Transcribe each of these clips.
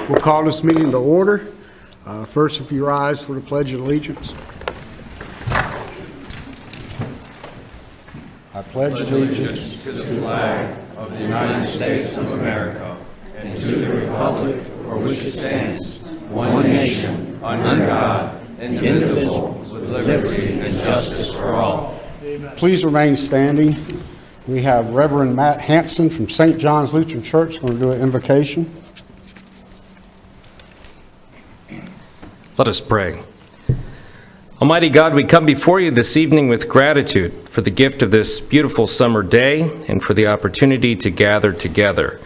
We'll call this meeting to order. First, if you rise for the Pledge of Allegiance. I pledge allegiance to the flag of the United States of America and to the republic for which it stands, one nation, under God, indivisible, with liberty and justice for all. Please remain standing. We have Reverend Matt Hanson from St. John's Lutheran Church going to do an invocation. Let us pray. Almighty God, we come before you this evening with gratitude for the gift of this beautiful summer day and for the opportunity to gather together.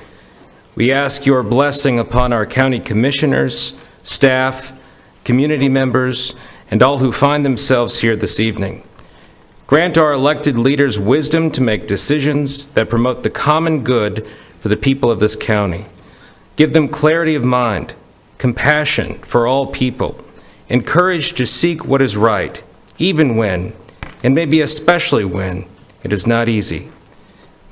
We ask your blessing upon our county commissioners, staff, community members, and all who find themselves here this evening. Grant our elected leaders wisdom to make decisions that promote the common good for the people of this county. Give them clarity of mind, compassion for all people, and courage to seek what is right, even when, and maybe especially when, it is not easy.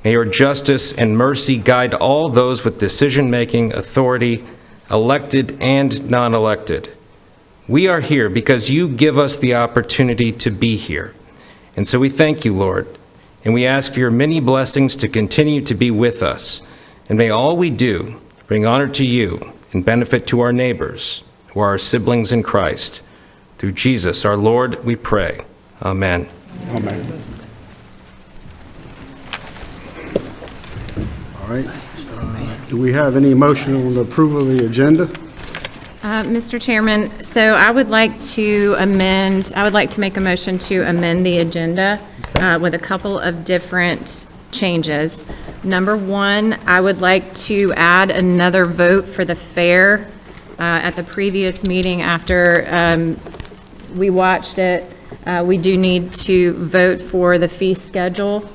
May your justice and mercy guide all those with decision-making authority, elected and non-elected. We are here because you give us the opportunity to be here. And so we thank you, Lord, and we ask for your many blessings to continue to be with us. And may all we do bring honor to you and benefit to our neighbors, who are our siblings in Christ. Through Jesus, our Lord, we pray. Amen. Amen. All right. Do we have any motion on the approval of the agenda? Mr. Chairman, so I would like to make a motion to amend the agenda with a couple of different changes. Number one, I would like to add another vote for the fair. At the previous meeting after we watched it, we do need to vote for the fee schedule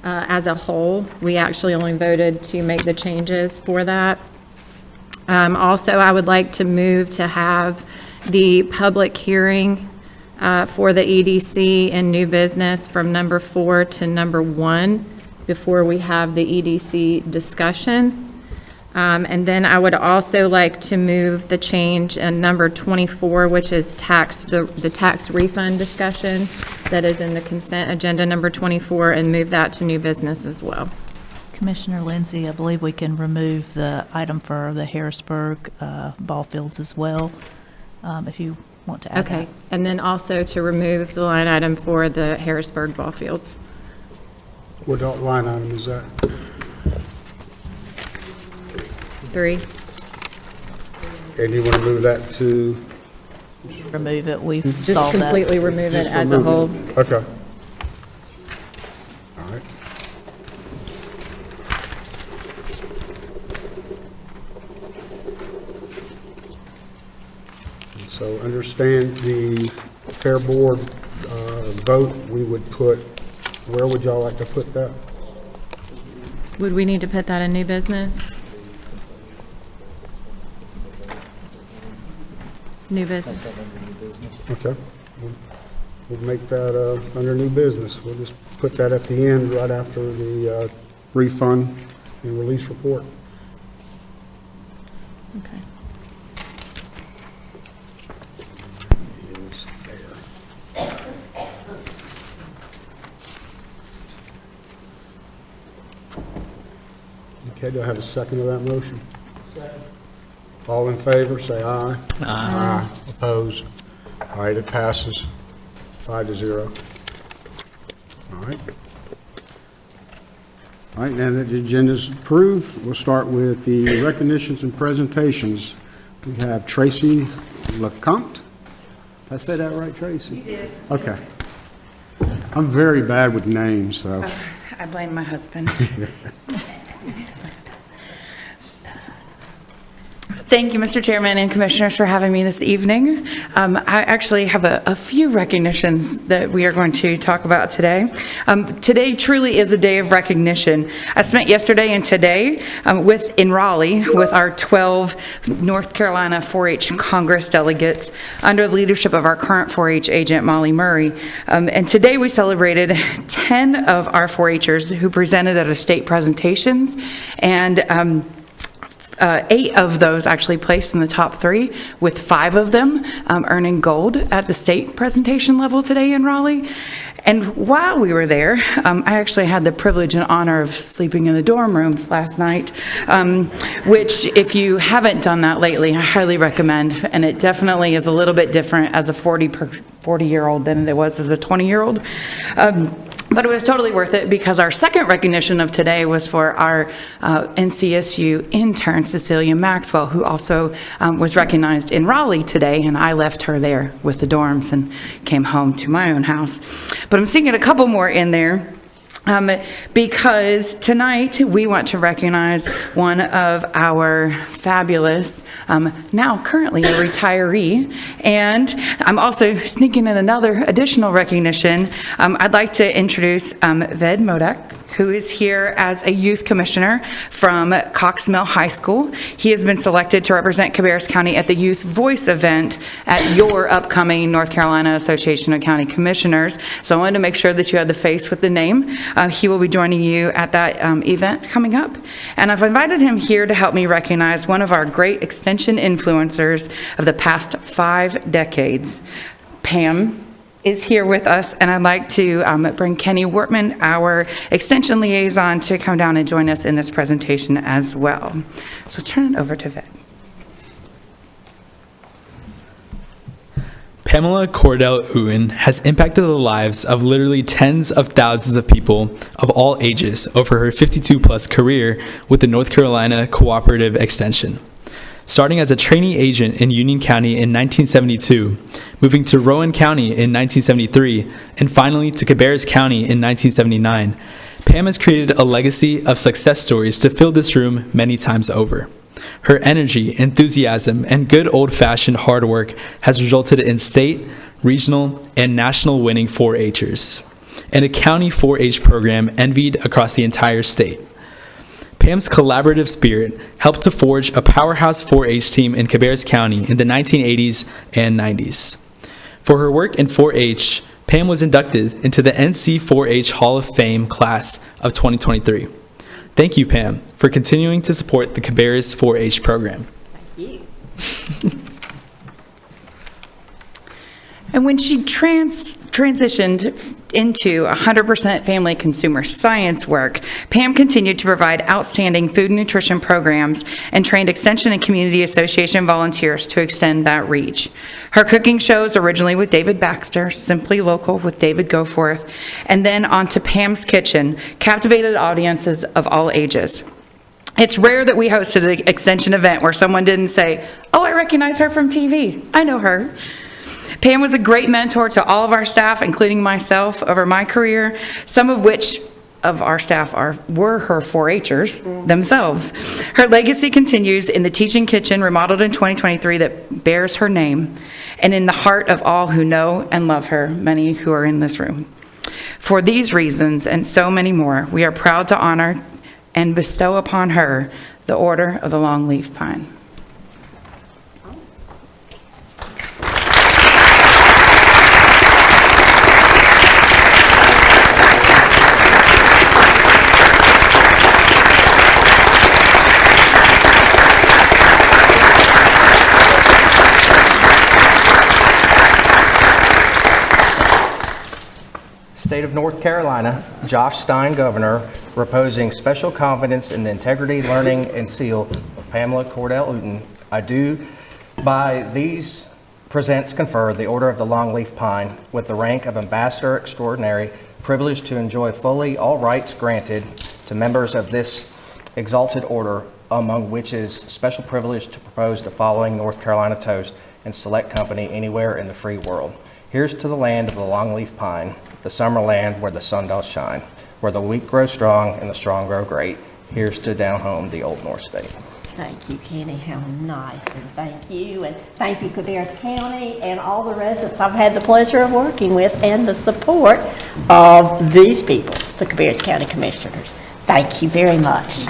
as a whole. We actually only voted to make the changes for that. Also, I would like to move to have the public hearing for the EDC and new business from number 4 to number 1 before we have the EDC discussion. And then I would also like to move the change in number 24, which is the tax refund discussion that is in the consent agenda number 24, and move that to new business as well. Commissioner Lindsay, I believe we can remove the item for the Harrisburg ball fields as well, if you want to add that. Okay, and then also to remove the line item for the Harrisburg ball fields. What line item is that? 3. And you want to move that to? Remove it, we've Just solved that. completely remove it Just as a whole. remove it. Okay. All right. So understand the Fair Board vote, we would put, where would y'all like to put that? Would we need to put that in new business? New business. Okay. We'll make that under new business. We'll just put that at the end, right after the refund and release report. Okay. Is there. Okay, do I have a second to that motion? Second. All in favor, say aye. Aye. Opposed? All right, it passes 5-0. All right. All right, now that the agenda's approved, we'll start with the recognitions and presentations. We have Tracy LeCompte. Did I say that right, Tracy? You did. Okay. I'm very bad with names, so. I blame my husband. Thank you, Mr. Chairman and Commissioners, for having me this evening. I actually have a few recognitions that we are going to talk about today. Today truly is a day of recognition. I spent yesterday and today in Raleigh with our 12 North Carolina 4-H Congress delegates under the leadership of our current 4-H agent, Molly Murray. And today we celebrated 10 of our 4-Hers who presented at our state presentations, and 8 of those actually placed in the top 3, with 5 of them earning gold at the state presentation level today in Raleigh. And while we were there, I actually had the privilege and honor of sleeping in the dorm rooms last night, which if you haven't done that lately, I highly recommend. And it definitely is a little bit different as a 40-year-old than it was as a 20-year-old. But it was totally worth it because our second recognition of today was for our NCSU intern, Cecilia Maxwell, who also was recognized in Raleigh today, and I left her there with the dorms and came home to my own house. But I'm singing a couple more in there. Because tonight we want to recognize one of our fabulous, now currently a retiree, and I'm also sneaking in another additional recognition. I'd like to introduce Ved Modak, who is here as a youth commissioner from Cox Mill High School. He has been selected to represent Cabarrus County at the Youth Voice event at your upcoming North Carolina Association of County Commissioners. So I wanted to make sure that you had the face with the name. He will be joining you at that event coming up. And I've invited him here to help me recognize one of our great extension influencers of the past 5 decades. Pam is here with us, and I'd like to bring Kenny Wortman, our extension liaison, to come down and join us in this presentation as well. So turn it over to Ved. Pamela Cordell-Ewin has impacted the lives of literally tens of thousands of people of all ages over her 52-plus career with the North Carolina Cooperative Extension. Starting as a trainee agent in Union County in 1972, moving to Rowan County in 1973, and finally to Cabarrus County in 1979, Pam has created a legacy of success stories to fill this room many times over. Her energy, enthusiasm, and good old-fashioned hard work has resulted in state, regional, and national winning 4-H'ers, and a county 4-H program envied across the entire state. Pam's collaborative spirit helped to forge a powerhouse 4-H team in Cabarrus County in the 1980s and 90s. For her work in 4-H, Pam was inducted into the NC 4-H Hall of Fame class of 2023. Thank you, Pam, for continuing to support the Cabarrus 4-H program. Thank you. And when she transitioned into 100% family consumer science work, Pam continued to provide outstanding food and nutrition programs and trained Extension and Community Association volunteers to extend that reach. Her cooking shows, originally with David Baxter, Simply Local with David Goforth, and then on to Pam's Kitchen, captivated audiences of all ages. It's rare that we hosted an Extension event where someone didn't say, "Oh, I recognize her from TV. I know her." Pam was a great mentor to all of our staff, including myself, over my career, some of which of our staff were her 4-H'ers themselves. Her legacy continues in the teaching kitchen remodeled in 2023 that bears her name, and in the heart of all who know and love her, many who are in this room. For these reasons and so many more, we are proud to honor and bestow upon her the Order of the Longleaf Pine. State of North Carolina, Josh Stein, Governor, reposing special confidence in the integrity, learning, and seal of Pamela Cordell-Ewin. I do by these presents confer the Order of the Longleaf Pine with the rank of Ambassador Extraordinary, privileged to enjoy fully all rights granted to members of this exalted order, among which is special privilege to propose the following North Carolina toast and select company anywhere in the free world. Here's to the land of the longleaf pine, the summer land where the sun does shine, where the weak grow strong and the strong grow great. Here's to down home, the old North State. Thank you, Kenny. How nice, and thank you. And thank you, Cabarrus County, and all the residents I've had the pleasure of working with, and the support of these people, the Cabarrus County Commissioners. Thank you very much.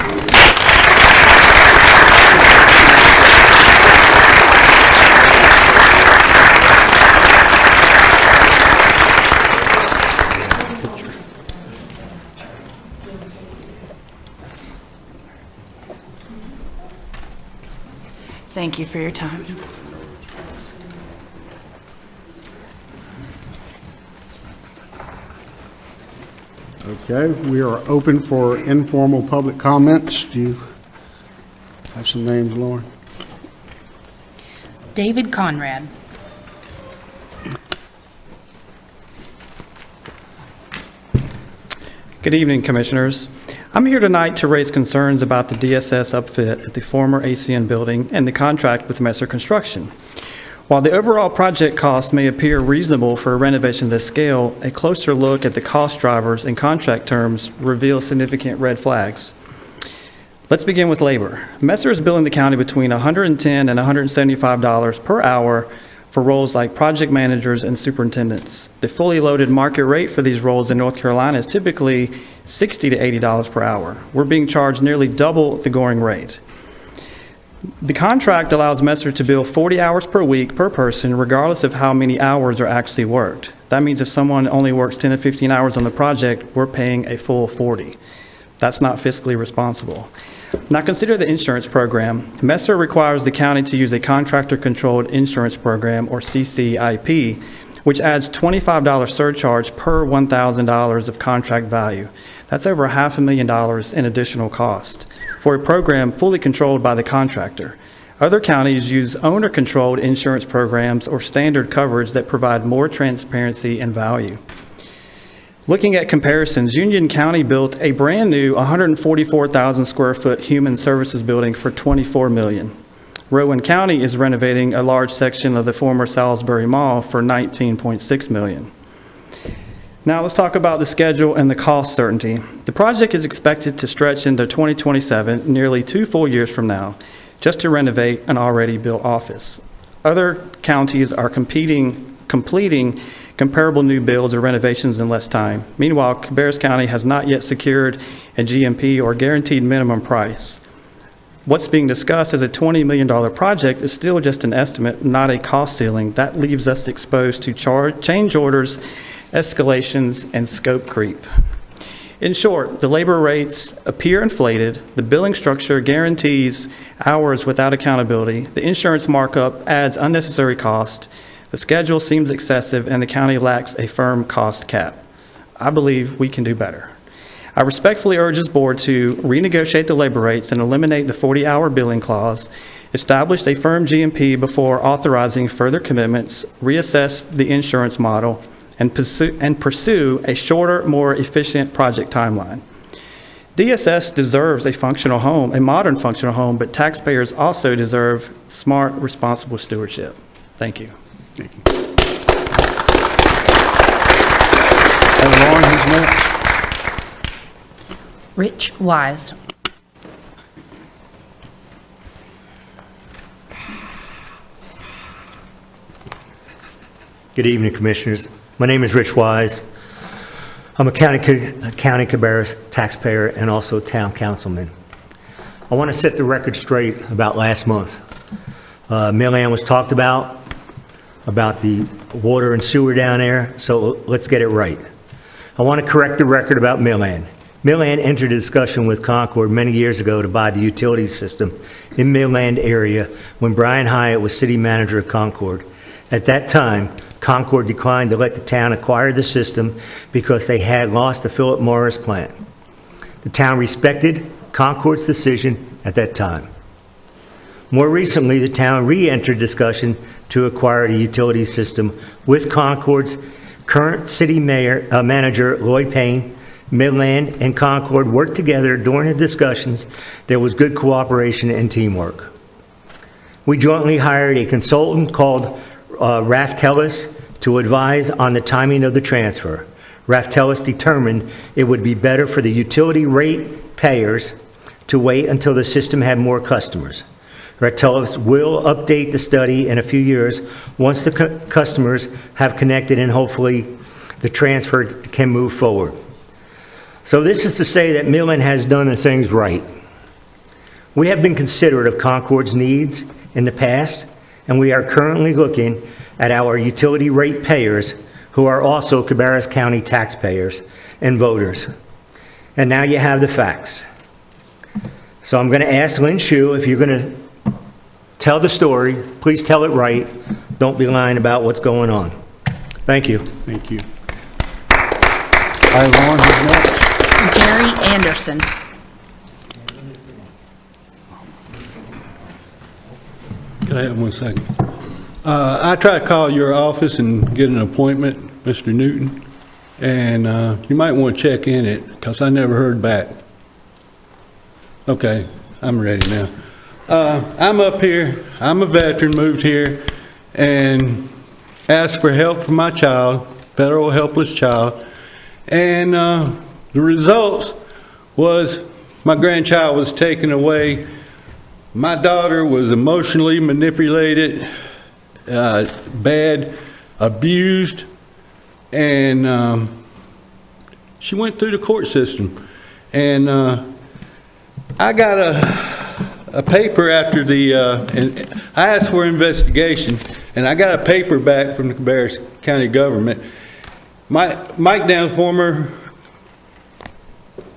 Thank you for your time. Okay, we are open for informal public comments. Do you have some names, Lauren? David Conrad. Good evening, Commissioners. I'm here tonight to raise concerns about the DSS upfit at the former ACN building and the contract with Messer Construction. While the overall project cost may appear reasonable for a renovation of this scale, a closer look at the cost drivers and contract terms reveals significant red flags. Let's begin with labor. Messer is billing the county between $110 and $175 per hour for roles like project managers and superintendents. The fully loaded market rate for these roles in North Carolina is typically $60 to $80 per hour. We're being charged nearly double the going rate. The contract allows Messer to bill 40 hours per week per person, regardless of how many hours are actually worked. That means if someone only works 10 to 15 hours on the project, we're paying a full 40. That's not fiscally responsible. Now consider the insurance program. Messer requires the county to use a contractor-controlled insurance program, or CCIP, which adds $25 surcharge per $1,000 of contract value. That's over $500,000 in additional cost for a program fully controlled by the contractor. Other counties use owner-controlled insurance programs or standard coverage that provide more transparency and value. Looking at comparisons, Union County built a brand-new 144,000 square foot human services building for $24 million. Rowan County is renovating a large section of the former Salisbury Mall for $19.6 million. Now let's talk about the schedule and the cost certainty. The project is expected to stretch into 2027, nearly 2 full years from now, just to renovate an already built office. Other counties are completing comparable new builds or renovations in less time. Meanwhile, Cabarrus County has not yet secured a GMP or guaranteed minimum price. What's being discussed as a $20 million project is still just an estimate, not a cost ceiling. That leaves us exposed to change orders, escalations, and scope creep. In short, the labor rates appear inflated, the billing structure guarantees hours without accountability, the insurance markup adds unnecessary cost, the schedule seems excessive, and the county lacks a firm cost cap. I believe we can do better. I respectfully urge this board to renegotiate the labor rates and eliminate the 40-hour billing clause, establish a firm GMP before authorizing further commitments, reassess the insurance model, and pursue a shorter, more efficient project timeline. DSS deserves a functional home, a modern functional home, but taxpayers also deserve smart, responsible stewardship. Thank you. Thank you. Lauren, who's next? Rich Wise. Good evening, Commissioners. My name is Rich Wise. I'm a County Cabarrus taxpayer and also town councilman. I want to set the record straight about last month. Millan was talked about the water and sewer down there, so let's get it right. I want to correct the record about Millan. Millan entered a discussion with Concord many years ago to buy the utility system in Milland area when Brian Hyatt was city manager of Concord. At that time, Concord declined to let the town acquire the system because they had lost the Philip Morris plant. The town respected Concord's decision at that time. More recently, the town re-entered discussion to acquire the utility system with Concord's current city manager, Lloyd Payne. Midland and Concord worked together during the discussions. There was good cooperation and teamwork. We jointly hired a consultant called Raftelis to advise on the timing of the transfer. Raftelis determined it would be better for the utility rate payers to wait until the system had more customers. Raftelis will update the study in a few years once the customers have connected and hopefully the transfer can move forward. So this is to say that Millen has done the things right. We have been considerate of Concord's needs in the past, and we are currently looking at our utility rate payers who are also Cabarrus County taxpayers and voters. And now you have the facts. So I'm going to ask Lynn Shue if you're going to tell the story. Please tell it right. Don't be lying about what's going on. Thank you. Thank you. All right, Lauren, who's next? Jerry Anderson. Can I have 1 second? I tried to call your office and get an appointment, Mr. Newton, and you might want to check in it, because I never heard back. Okay, I'm ready now. I'm up here, I'm a veteran, moved here, and asked for help for my child, federal helpless child, and the results was my grandchild was taken away. My daughter was emotionally manipulated, bad, abused, and she went through the court system. And I got a paper after the, and I asked for an investigation, and I got a paper back from the Cabarrus County government. Mike Down, former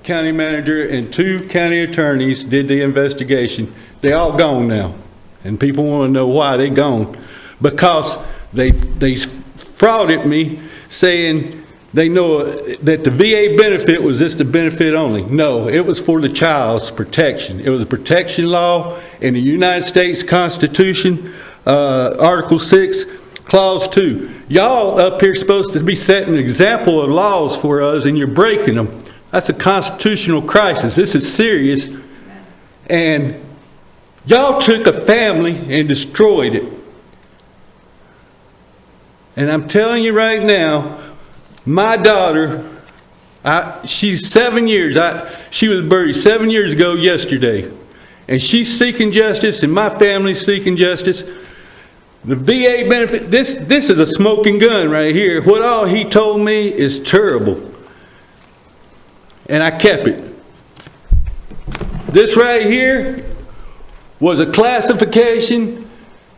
county manager, and 2 county attorneys did the investigation. They all gone now, and people want to know why they gone. Because they frauded me, saying they know that the VA benefit was just a benefit only. No, it was for the child's protection. It was a protection law in the United States Constitution, Article 6, Clause 2. Y'all up here supposed to be setting an example of laws for us, and you're breaking them. That's a constitutional crisis. This is serious. And y'all took a family and destroyed it. And I'm telling you right now, my daughter, she's 7 years. She was buried 7 years ago yesterday. And she's seeking justice, and my family's seeking justice. The VA benefit, this is a smoking gun right here. What all he told me is terrible. And I kept it. This right here was a classification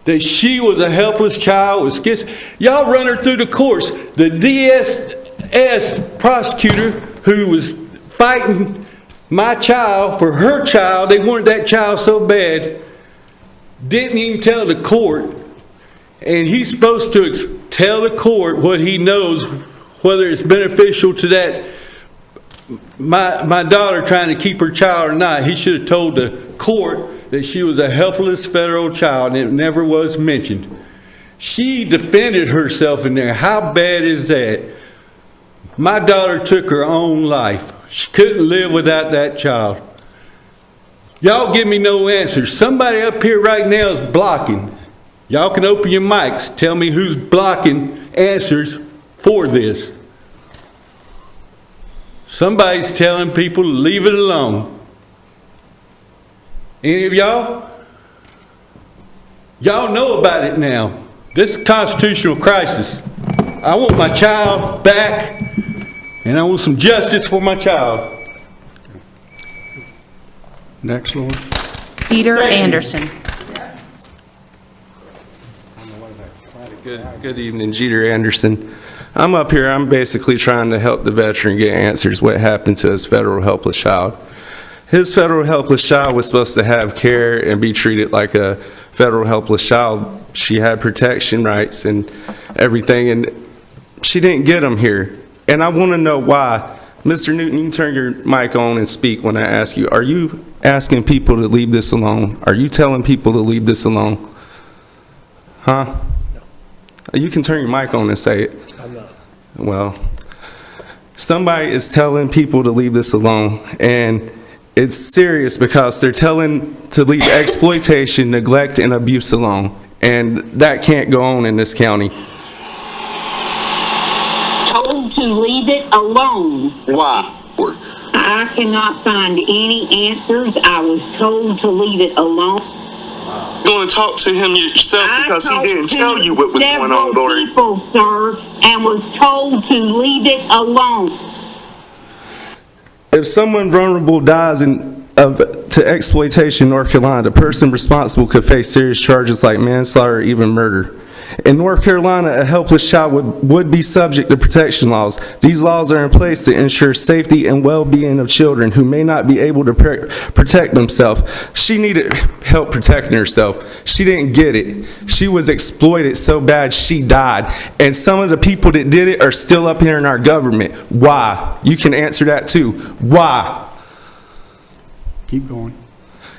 that she was a helpless child with schiz. Y'all run her through the courts. The DSS prosecutor who was fighting my child for her child, they wanted that child so bad, didn't even tell the court. And he's supposed to tell the court what he knows, whether it's beneficial to that my daughter trying to keep her child or not. He should have told the court that she was a helpless federal child, and it never was mentioned. She defended herself in there. How bad is that? My daughter took her own life. She couldn't live without that child. Y'all give me no answers. Somebody up here right now is blocking. Y'all can open your mics. Tell me who's blocking answers for this. Somebody's telling people to leave it alone. Any of y'all? Y'all know about it now. This is a constitutional crisis. I want my child back, and I want some justice for my child. Next, Lauren. Peter Anderson. Good evening, Jeter Anderson. I'm up here, I'm basically trying to help the veteran get answers what happened to his federal helpless child. His federal helpless child was supposed to have care and be treated like a federal helpless child. She had protection rights and everything, and she didn't get them here. And I want to know why. Mr. Newton, you can turn your mic on and speak when I ask you. Are you asking people to leave this alone? Are you telling people to leave this alone? Huh? You can turn your mic on and say it. I'm not. Well, somebody is telling people to leave this alone, and it's serious because they're telling to leave exploitation, neglect, and abuse alone, and that can't go on in this county. Told to leave it alone. Why? I cannot find any answers. I was told to leave it alone. You're going to talk to him yourself because he didn't tell you what was going on, Lori. Several people, sir, and was told to leave it alone. If someone vulnerable dies to exploitation in North Carolina, the person responsible could face serious charges like manslaughter or even murder. In North Carolina, a helpless child would be subject to protection laws. These laws are in place to ensure safety and well-being of children who may not be able to protect themselves. She needed help protecting herself. She didn't get it. She was exploited so bad she died. And some of the people that did it are still up here in our government. Why? You can answer that too. Why? Keep going.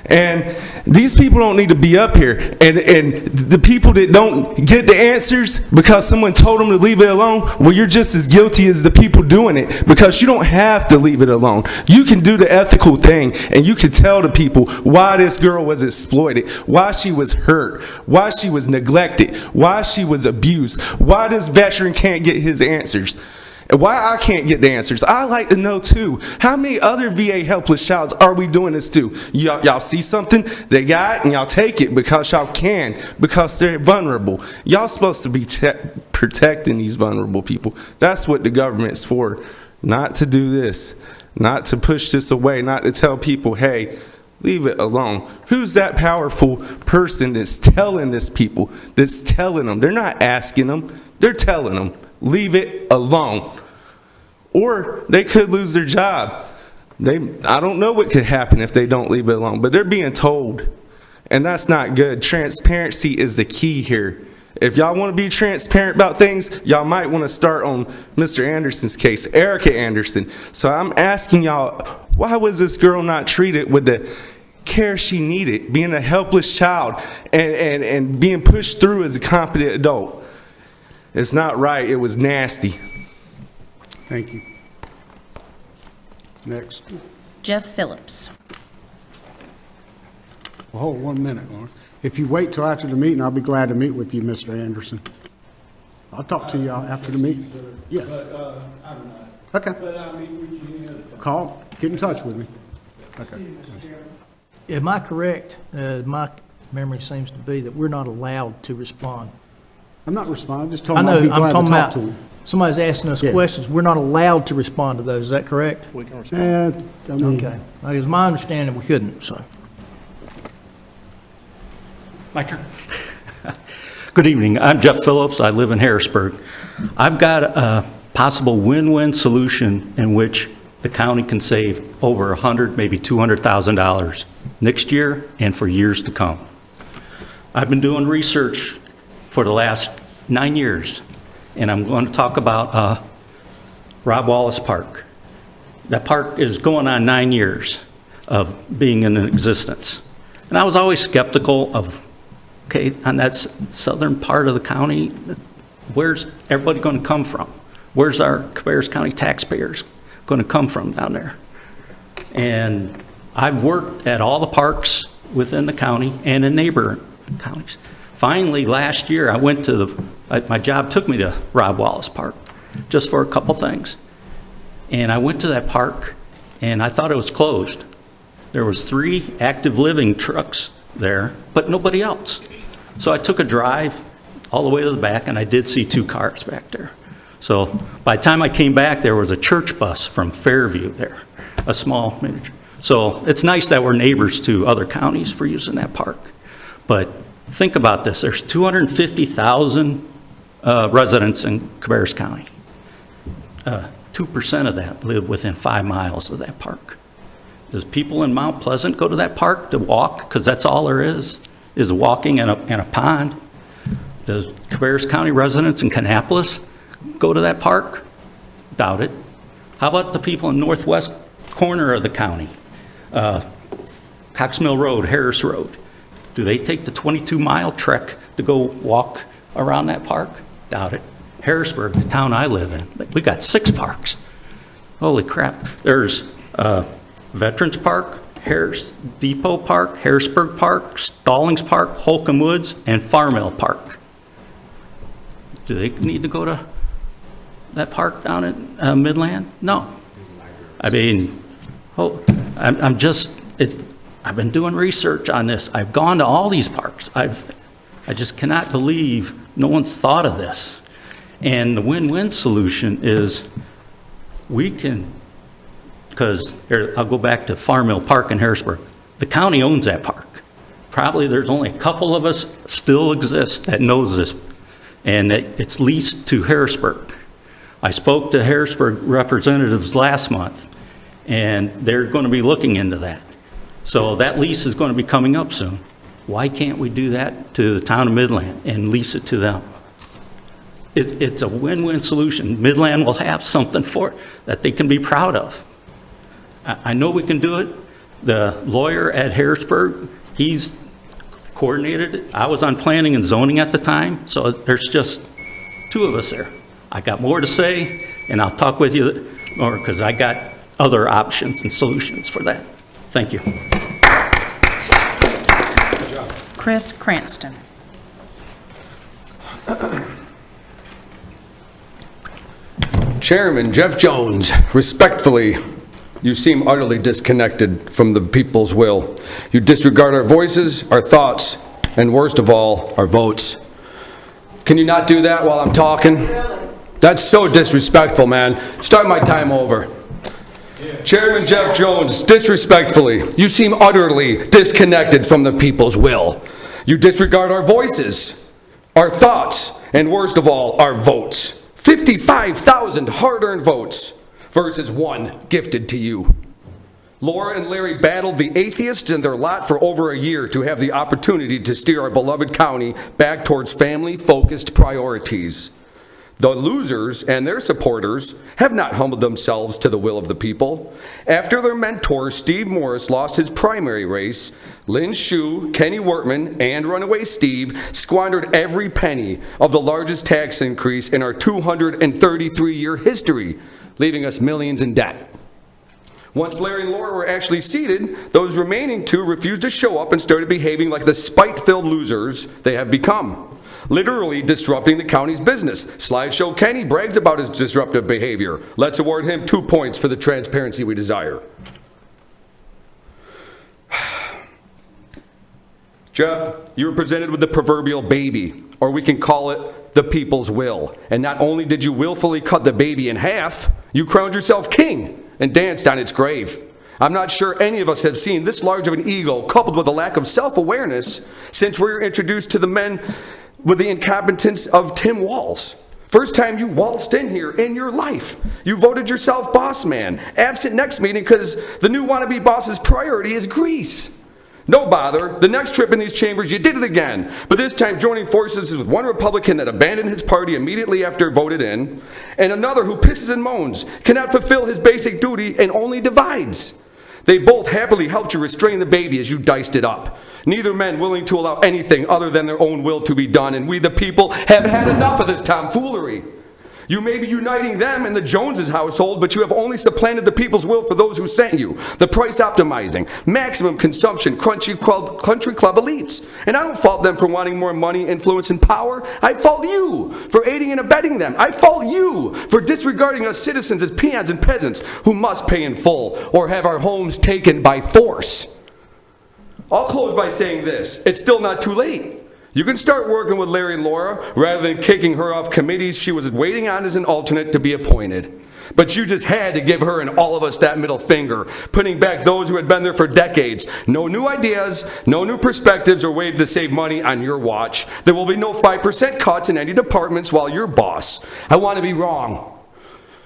And these people don't need to be up here. And the people that don't get the answers because someone told them to leave it alone, well, you're just as guilty as the people doing it, because you don't have to leave it alone. You can do the ethical thing, and you can tell the people why this girl was exploited, why she was hurt, why she was neglected, why she was abused, why this veteran can't get his answers. And why I can't get the answers. I like to know too, how many other VA helpless childs are we doing this to? Y'all see something, they got it, and y'all take it because y'all can, because they're vulnerable. Y'all supposed to be protecting these vulnerable people. That's what the government's for. Not to do this, not to push this away, not to tell people, hey, leave it alone. Who's that powerful person that's telling this people, that's telling them? They're not asking them, they're telling them. Leave it alone. Or they could lose their job. I don't know what could happen if they don't leave it alone, but they're being told. And that's not good. Transparency is the key here. If y'all want to be transparent about things, y'all might want to start on Mr. Anderson's case, Erica Anderson. So I'm asking y'all, why was this girl not treated with the care she needed, being a helpless child and being pushed through as a competent adult? It's not right. It was nasty. Thank you. Next. Jeff Phillips. Well, hold 1 minute, Lauren. If you wait till after the meeting, I'll be glad to meet with you, Mr. Anderson. I'll talk to you after the meeting. Yeah. Okay. Call, get in touch with me. Okay. Am I correct? My memory seems to be that we're not allowed to respond. I'm not responding, just told I him know, I'd be I'm glad to talking talk about, to him. somebody's asking us questions. We're not allowed to respond to those. Is that correct? We can respond. Okay. It's my understanding we couldn't, so. My turn. Good evening. I'm Jeff Phillips. I live in Harrisburg. I've got a possible win-win solution in which the county can save over $100,000, maybe $200,000 next year and for years to come. I've been doing research for the last 9 years, and I'm going to talk about Rob Wallace Park. That park is going on 9 years of being in existence. And I was always skeptical of, okay, on that southern part of the county, where's everybody going to come from? Where's our Cabarrus County taxpayers going to come from down there? And I've worked at all the parks within the county and in neighboring counties. Finally, last year, I went to my job took me to Rob Wallace Park just for a couple things. And I went to that park, and I thought it was closed. There was 3 active living trucks there, but nobody else. So I took a drive all the way to the back, and I did see 2 cars back there. So by the time I came back, there was a church bus from Fairview there, a small miniature. So it's nice that we're neighbors to other counties for using that park. But think about this. There's 250,000 residents in Cabarrus County. 2% of that live within 5 miles of that park. Does people in Mount Pleasant go to that park to walk? Because that's all there is walking in a pond. Does Cabarrus County residents in Kannapolis go to that park? Doubt it. How about the people in northwest corner of the county? Cox Mill Road, Harris Road. Do they take the 22-mile trek to go walk around that park? Doubt it. Harrisburg, the town I live in, we got 6 parks. Holy crap. There's Veterans Park, Harris Depot Park, Harrisburg Park, Stallings Park, Holcomb Woods, and Farmville Park. Do they need to go to that park down in Midland? No. I mean, I've been doing research on this. I've gone to all these parks. I just cannot believe no one's thought of this. And the win-win solution is we can, because I'll go back to Farmville Park in Harrisburg. The county owns that park. Probably there's only a couple of us still exist that knows this. and it's leased to Harrisburg. I spoke to Harrisburg representatives last month, and they're going to be looking into that. So that lease is going to be coming up soon. Why can't we do that to the town of Midland and lease it to them? It's a win-win solution. Midland will have something for it that they can be proud of. I know we can do it. The lawyer at Harrisburg, he's coordinated it. I was on planning and zoning at the time, so there's just two of us there. I got more to say, and I'll talk with you more because I got other options and solutions for that. Thank you. Chris Cranston. Chairman Jeff Jones, respectfully, you seem utterly disconnected from the people's will. You disregard our voices, our thoughts, and worst of all, our votes. Can you not do that while I'm talking? That's so disrespectful, man. Start my time over. Chairman Jeff Jones, disrespectfully, you seem utterly disconnected from the people's will. You disregard our voices, our thoughts, and worst of all, our votes. 55,000 hard-earned votes versus one gifted to you. Laura and Larry battled the atheists in their lot for over a year to have the opportunity to steer our beloved county back towards family-focused priorities. The losers and their supporters have not humbled themselves to the will of the people. After their mentor, Steve Morris, lost his primary race, Lynn Shue, Kenny Wortman, and Runaway Steve squandered every penny of the largest tax increase in our 233-year history, leaving us millions in debt. Once Larry and Laura were actually seated, those remaining two refused to show up and started behaving like the spite-filled losers they have become, literally disrupting the county's business. Slideshow Kenny brags about his disruptive behavior. Let's award him 2 points for the transparency we desire. Jeff, you were presented with the proverbial baby, or we can call it the people's will. And not only did you willfully cut the baby in half, you crowned yourself king and danced on its grave. I'm not sure any of us have seen this large of an ego coupled with a lack of self-awareness since we were introduced to the men with the incompetence of Tim Walz. First time you waltzed in here in your life. You voted yourself boss man, absent next meeting because the new wannabe boss's priority is grease. No bother, the next trip in these chambers you did it again, but this time joining forces with one Republican that abandoned his party immediately after voted in, and another who pisses and moans, cannot fulfill his basic duty and only divides. They both happily helped you restrain the baby as you diced it up. Neither man willing to allow anything other than their own will to be done, and we the people have had enough of this tomfoolery. You may be uniting them and the Joneses household, but you have only supplanted the people's will for those who sent you. The price optimizing, maximum consumption, country club elites. And I don't fault them for wanting more money, influence, and power. I fault you for aiding and abetting them. I fault you for disregarding us citizens as peons and peasants who must pay in full or have our homes taken by force. I'll close by saying this. It's still not too late. You can start working with Larry and Laura rather than kicking her off committees she was waiting on as an alternate to be appointed. But you just had to give her and all of us that middle finger, putting back those who had been there for decades. No new ideas, no new perspectives or ways to save money on your watch. There will be no 5% cuts in any departments while you're boss. I want to be wrong.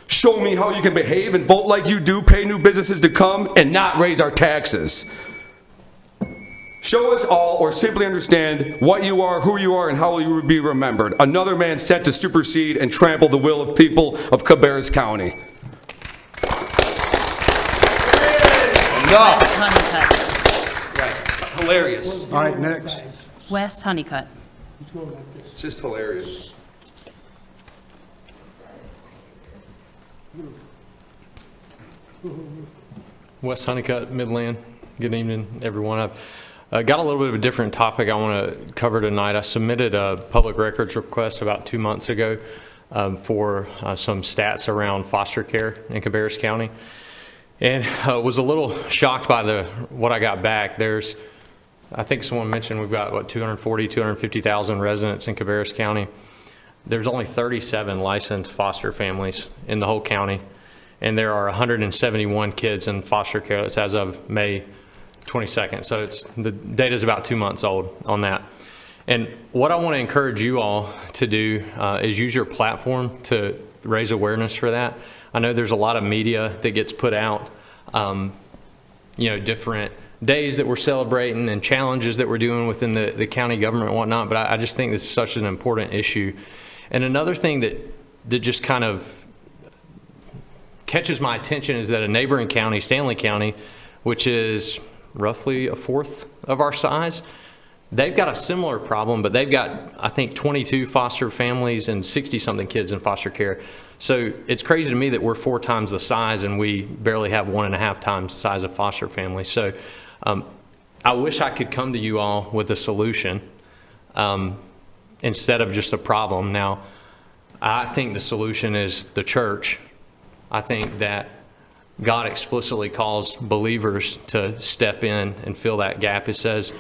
Show me how you can behave and vote like you do, pay new businesses to come, and not raise our taxes. Show us all, or simply understand what you are, who you are, and how you would be remembered. Another man set to supersede and trample the will of people of Cabarrus County. Wes Honeycutt. Yes, hilarious. All right, next. Wes Honeycutt. It's just hilarious. Wes Honeycutt, Midland. Good evening, everyone. I've got a little bit of a different topic I want to cover tonight. I submitted a public records request about 2 months ago for some stats around foster care in Cabarrus County, and was a little shocked by what I got back. I think someone mentioned we've got, 250,000 residents in Cabarrus County. There's only 37 licensed foster families in the whole county, and there are 171 kids in foster care. That's as of May 22nd, so the data is about 2 months old on that. And what I want to encourage you all to do is use your platform to raise awareness for that. I know there's a lot of media that gets put out, different days that we're celebrating and challenges that we're doing within the county government and whatnot, but I just think this is such an important issue. And another thing that just kind of catches my attention is that a neighboring county, Stanley County, which is roughly a fourth of our size, they've got a similar problem, but they've got, I think, 22 foster families and 60-something kids in foster care. So it's crazy to me that we're 4 times the size and we barely have 1.5 times the size of foster families. So I wish I could come to you all with a solution instead of just a problem. Now, I think the solution is the church. I think that God explicitly calls believers to step in and fill that gap. It says,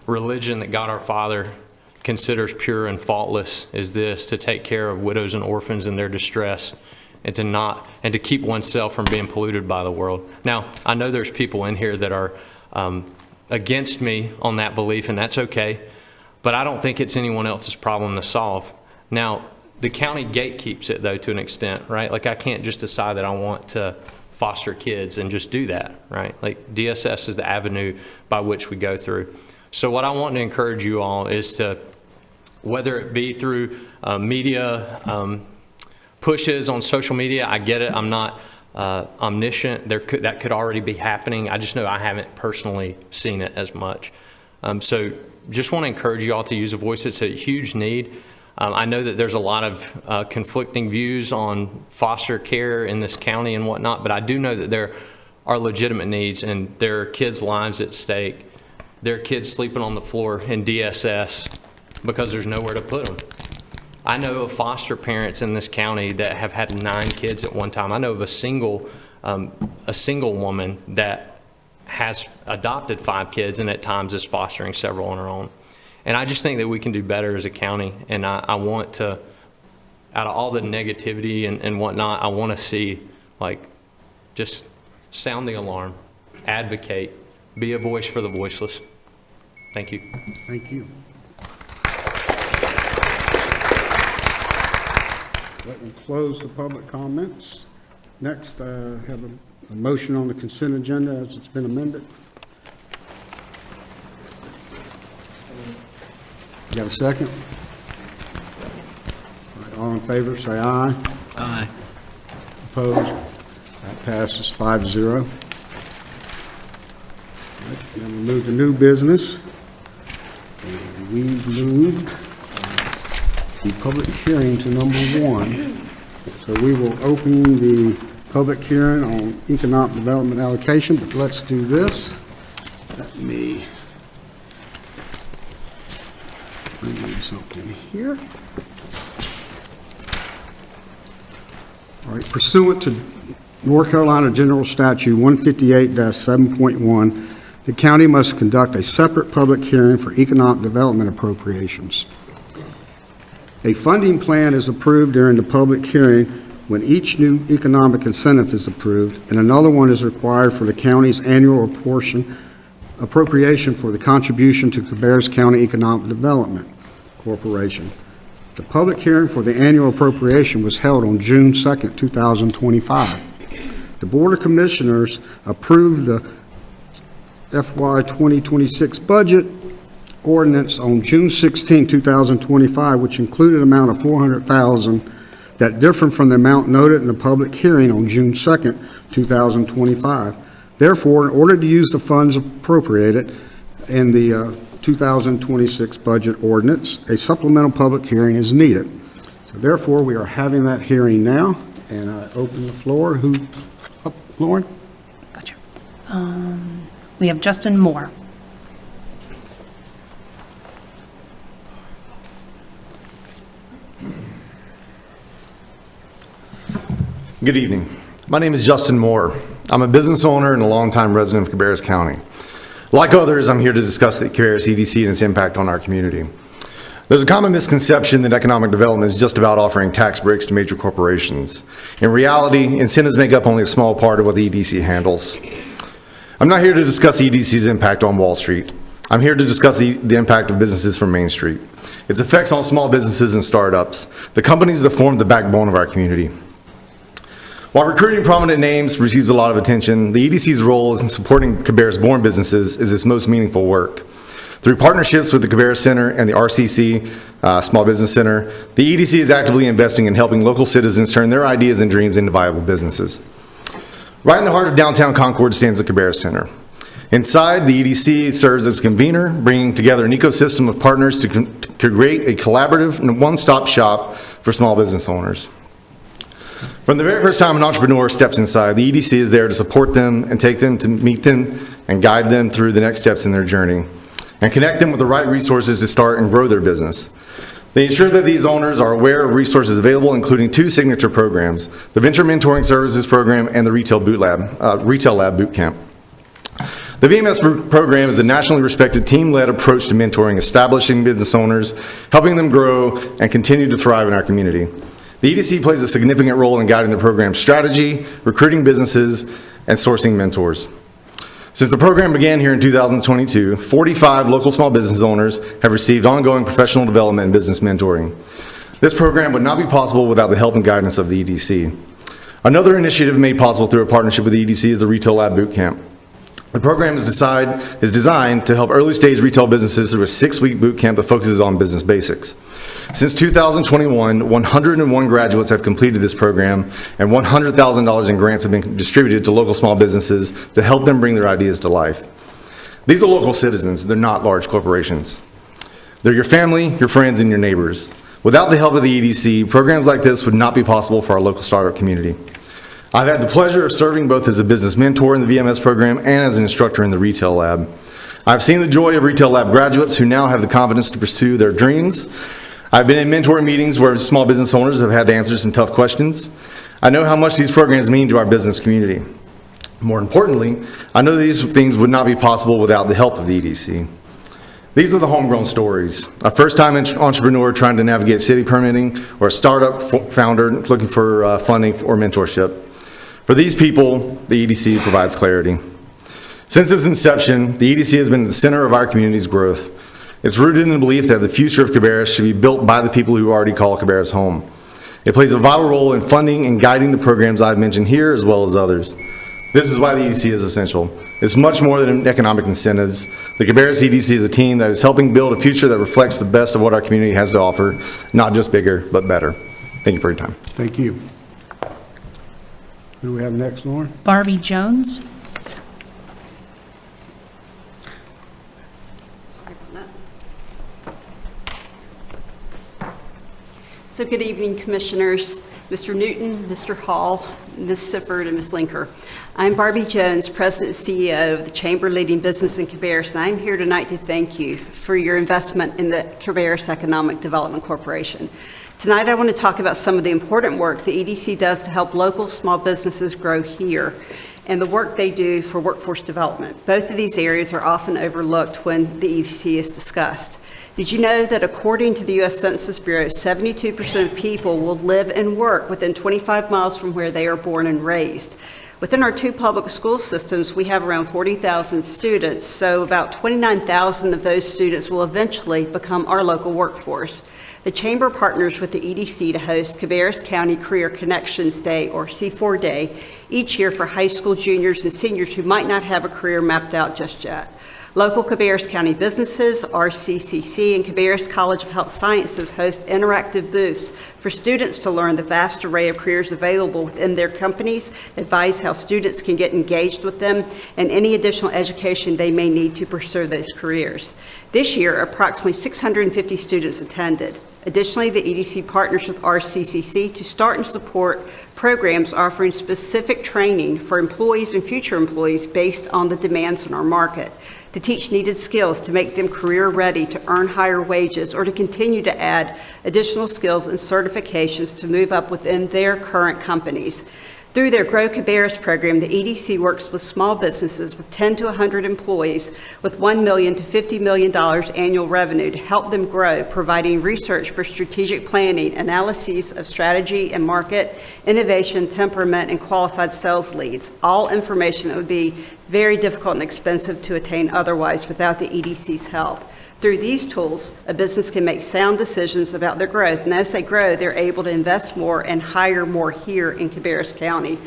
religion that God our Father considers pure and faultless is this: to take care of widows and orphans in their distress, and to keep oneself from being polluted by the world. Now, I know there's people in here that are against me on that belief, and that's okay, but I don't think it's anyone else's problem to solve. Now, the county gatekeeps it, though, to an extent, right? Like, I can't just decide that I want to foster kids and just do that, right? Like, DSS is the avenue by which we go through. So what I want to encourage you all is to, whether it be through media pushes on social media, I get it, I'm not omniscient, that could already be happening. I just know I haven't personally seen it as much. So just want to encourage you all to use a voice. It's a huge need. I know that there's a lot of conflicting views on foster care in this county and whatnot, but I do know that there are legitimate needs, and there are kids' lives at stake. There are kids sleeping on the floor in DSS because there's nowhere to put them. I know of foster parents in this county that have had 9 kids at one time. I know of a single woman that has adopted 5 kids and at times is fostering several on her own. And I just think that we can do better as a county. And I want to, out of all the negativity and whatnot, I want to see, like, just sound the alarm, advocate, be a voice for the voiceless. Thank you. Thank you. Let me close the public comments. Next, I have a motion on the consent agenda as it's been amended. You got a second? All right, all in favor, say aye. Aye. Opposed? That passes 5-0. Then we move to new business. And we've moved the public hearing to number 1. So we will open the public hearing on economic development allocation, but let's do this. Let me bring something here. All right, pursuant to North Carolina General Statute 158-7.1, the county must conduct a separate public hearing for economic development appropriations. A funding plan is approved during the public hearing when each new economic incentive is approved, and another one is required for the county's annual appropriation for the contribution to Cabarrus County Economic Development Corporation. The public hearing for the annual appropriation was held on June 2nd, 2025. The Board of Commissioners approved the FY 2026 budget ordinance on June 16, 2025, which included an amount of $400,000 that differed from the amount noted in the public hearing on June 2nd, 2025. Therefore, in order to use the funds appropriated in the 2026 budget ordinance, a supplemental public hearing is needed. So therefore, we are having that hearing now, and I open the floor. Lauren? Gotcha. We have Justin Moore. Good evening. My name is Justin Moore. I'm a business owner and a longtime resident of Cabarrus County. Like others, I'm here to discuss the Cabarrus EDC and its impact on our community. There's a common misconception that economic development is just about offering tax breaks to major corporations. In reality, incentives make up only a small part of what the EDC handles. I'm not here to discuss EDC's impact on Wall Street. I'm here to discuss the impact of businesses from Main Street, its effects on small businesses and startups, the companies that form the backbone of our community. While recruiting prominent names receives a lot of attention, the EDC's role in supporting Cabarrus-born businesses is its most meaningful work. Through partnerships with the Cabarrus Center and the RCC Small Business Center, the EDC is actively investing in helping local citizens turn their ideas and dreams into viable businesses. Right in the heart of downtown Concord stands the Cabarrus Center. Inside, the EDC serves as convener, bringing together an ecosystem of partners to create a collaborative and one-stop shop for small business owners. From the very first time an entrepreneur steps inside, the EDC is there to support them and take them to meet them and guide them through the next steps in their journey, and connect them with the right resources to start and grow their business. They ensure that these owners are aware of resources available, including 2 signature programs, the Venture Mentoring Services Program and the Retail Lab Boot Camp. The VMS program is a nationally respected team-led approach to mentoring establishing business owners, helping them grow and continue to thrive in our community. The EDC plays a significant role in guiding the program's strategy, recruiting businesses, and sourcing mentors. Since the program began here in 2022, 45 local small business owners have received ongoing professional development and business mentoring. This program would not be possible without the help and guidance of the EDC. Another initiative made possible through a partnership with the EDC is the Retail Lab Boot Camp. The program is designed to help early-stage retail businesses through a 6-week boot camp that focuses on business basics. Since 2021, 101 graduates have completed this program, and $100,000 in grants have been distributed to local small businesses to help them bring their ideas to life. These are local citizens, they're not large corporations. They're your family, your friends, and your neighbors. Without the help of the EDC, programs like this would not be possible for our local startup community. I've had the pleasure of serving both as a business mentor in the VMS program and as an instructor in the Retail Lab. I've seen the joy of Retail Lab graduates who now have the confidence to pursue their dreams. I've been in mentoring meetings where small business owners have had to answer some tough questions. I know how much these programs mean to our business community. More importantly, I know these things would not be possible without the help of the EDC. These are the homegrown stories. A first-time entrepreneur trying to navigate city permitting, or a startup founder looking for funding or mentorship. For these people, the EDC provides clarity. Since its inception, the EDC has been at the center of our community's growth. It's rooted in the belief that the future of Cabarrus should be built by the people who already call Cabarrus home. It plays a vital role in funding and guiding the programs I've mentioned here as well as others. This is why the EDC is essential. It's much more than economic incentives. The Cabarrus EDC is a team that is helping build a future that reflects the best of what our community has to offer, not just bigger, but better. Thank you for your time. Thank you. Who do we have next, Lauren? Barbie Jones. So good evening, Commissioners, Mr. Newton, Mr. Hall, Ms. Sifford, and Ms. Linker. I'm Barbie Jones, President and CEO of the Chamber Leading Business in Cabarrus, and I'm here tonight to thank you for your investment in the Cabarrus Economic Development Corporation. Tonight I want to talk about some of the important work the EDC does to help local small businesses grow here and the work they do for workforce development. Both of these areas are often overlooked when the EDC is discussed. Did you know that according to the U.S. Census Bureau, 72% of people will live and work within 25 miles from where they are born and raised? Within our 2 public school systems, we have around 40,000 students, so about 29,000 of those students will eventually become our local workforce. The Chamber partners with the EDC to host Cabarrus County Career Connections Day, or C4 Day, each year for high school juniors and seniors who might not have a career mapped out just yet. Local Cabarrus County businesses, RCCC, and Cabarrus College of Health Sciences host interactive booths for students to learn the vast array of careers available within their companies, advise how students can get engaged with them, and any additional education they may need to pursue those careers. This year, approximately 650 students attended. Additionally, the EDC partners with RCCC to start and support programs offering specific training for employees and future employees based on the demands in our market, to teach needed skills to make them career ready to earn higher wages or to continue to add additional skills and certifications to move up within their current companies. Through their Grow Cabarrus program, the EDC works with small businesses with 10 to 100 employees with $1 million to $50 million annual revenue to help them grow, providing research for strategic planning, analyses of strategy and market, innovation, temperament, and qualified sales leads, all information that would be very difficult and expensive to attain otherwise without the EDC's help. Through these tools, a business can make sound decisions about their growth, and as they grow, they're able to invest more and hire more here in Cabarrus County.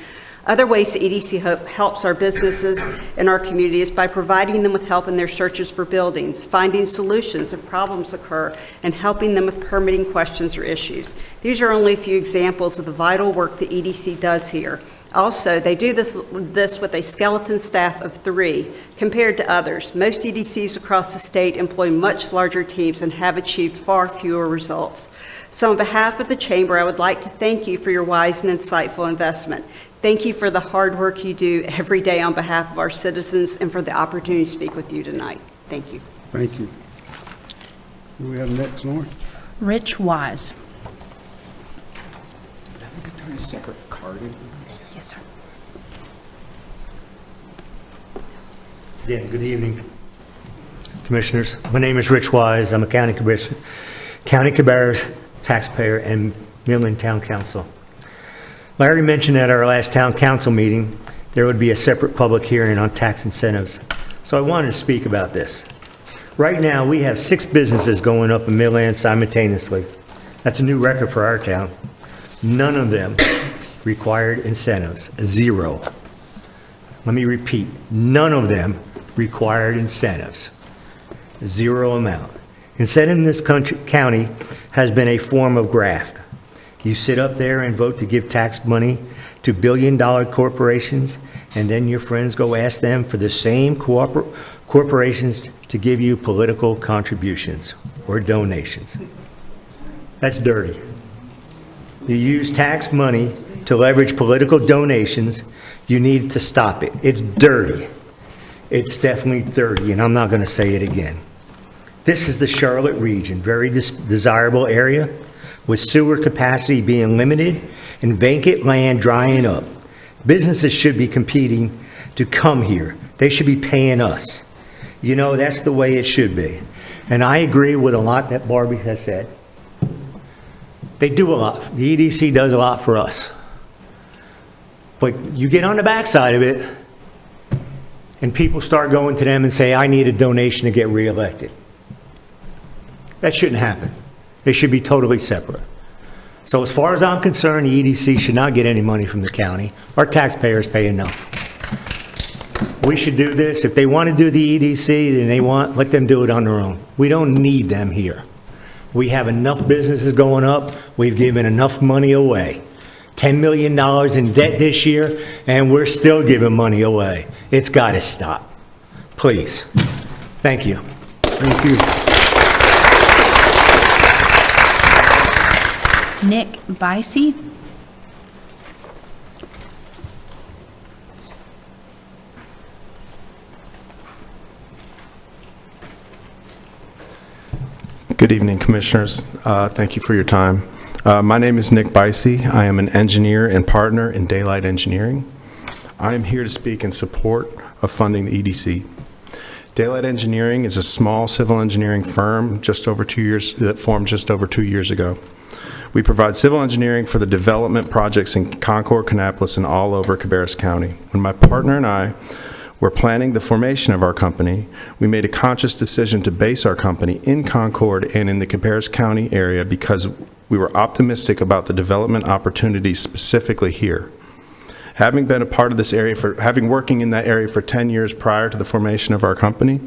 Other ways the EDC helps our businesses in our community is by providing them with help in their searches for buildings, finding solutions if problems occur, and helping them with permitting questions or issues. These are only a few examples of the vital work the EDC does here. Also, they do this with a skeleton staff of 3 compared to others. Most EDCs across the state employ much larger teams and have achieved far fewer results. So on behalf of the Chamber, I would like to thank you for your wise and insightful investment. Thank you for the hard work you do every day on behalf of our citizens and for the opportunity to speak with you tonight. Thank you. Thank you. Who do we have next, Lauren? Rich Wise. Separate card. Yes, sir. Again, good evening, Commissioners. My name is Rich Wise. I'm a County Commissioner, County Cabarrus taxpayer and Midland Town Council. Larry mentioned at our last Town Council meeting there would be a separate public hearing on tax incentives. So I wanted to speak about this. Right now, we have 6 businesses going up in Midland simultaneously. That's a new record for our town. None of them required incentives, 0. Let me repeat, none of them required incentives, 0 amount. Incentive in this county has been a form of graft. You sit up there and vote to give tax money to billion-dollar corporations, and then your friends go ask them for the same corporations to give you political contributions or donations. That's dirty. You use tax money to leverage political donations. You need to stop it. It's dirty. It's definitely dirty, and I'm not going to say it again. This is the Charlotte region, very desirable area with sewer capacity being limited and vacant land drying up. Businesses should be competing to come here. They should be paying us. You know, that's the way it should be. And I agree with a lot that Barbie has said. They do a lot. The EDC does a lot for us. But you get on the backside of it, and people start going to them and say, I need a donation to get reelected. That shouldn't happen. They should be totally separate. So as far as I'm concerned, the EDC should not get any money from the county. Our taxpayers pay enough. We should do this. If they want to do the EDC, then let them do it on their own. We don't need them here. We have enough businesses going up. We've given enough money away. $10 million in debt this year, and we're still giving money away. It's got to stop. Please. Thank you. Thank you. Nick Bicey. Good evening, Commissioners. Thank you for your time. My name is Nick Bicey. I am an engineer and partner in Daylight Engineering. I am here to speak in support of funding the EDC. Daylight Engineering is a small civil engineering firm that formed just over 2 years ago. We provide civil engineering for the development projects in Concord, Kannapolis, and all over Cabarrus County. When my partner and I were planning the formation of our company, we made a conscious decision to base our company in Concord and in the Cabarrus County area because we were optimistic about the development opportunities specifically here. Having been a part of this area working in that area for 10 years prior to the formation of our company,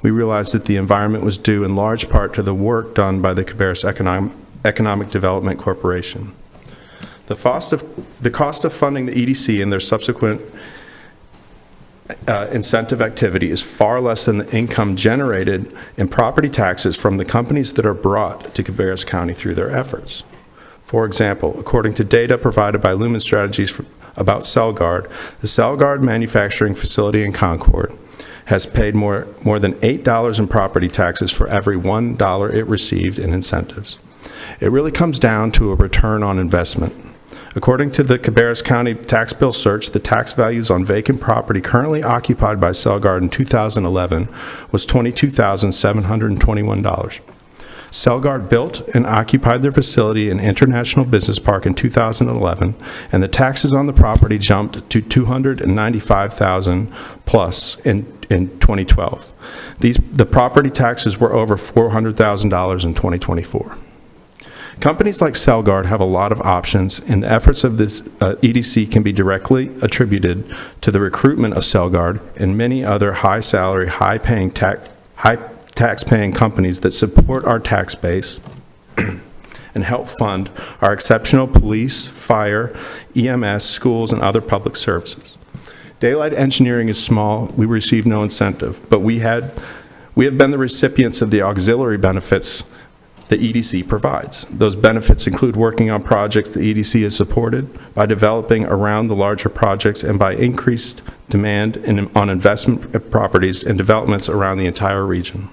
we realized that the environment was due in large part to the work done by the Cabarrus Economic Development Corporation. The cost of funding the EDC and their subsequent incentive activity is far less than the income generated in property taxes from the companies that are brought to Cabarrus County through their efforts. For example, according to data provided by Lumen Strategies about CellGuard, the CellGuard manufacturing facility in Concord has paid more than $8 in property taxes for every $1 it received in incentives. It really comes down to a return on investment. According to the Cabarrus County Tax Bill Search, the tax values on vacant property currently occupied by Celgard in 2011 was $22,721. Celgard built and occupied their facility in International Business Park in 2011, and the taxes on the property jumped to $295,000 plus in 2012. The property taxes were over $400,000 in 2024. Companies like Celgard have a lot of options, and the efforts of this EDC can be directly attributed to the recruitment of Celgard and many other high-salary, high-tax-paying companies that support our tax base and help fund our exceptional police, fire, EMS, schools, and other public services. Daylight engineering is small. We receive no incentive, but we have been the recipients of the auxiliary benefits the EDC provides. Those benefits include working on projects the EDC has supported, by developing around the larger projects, and by increased demand on investment properties and developments around the entire region.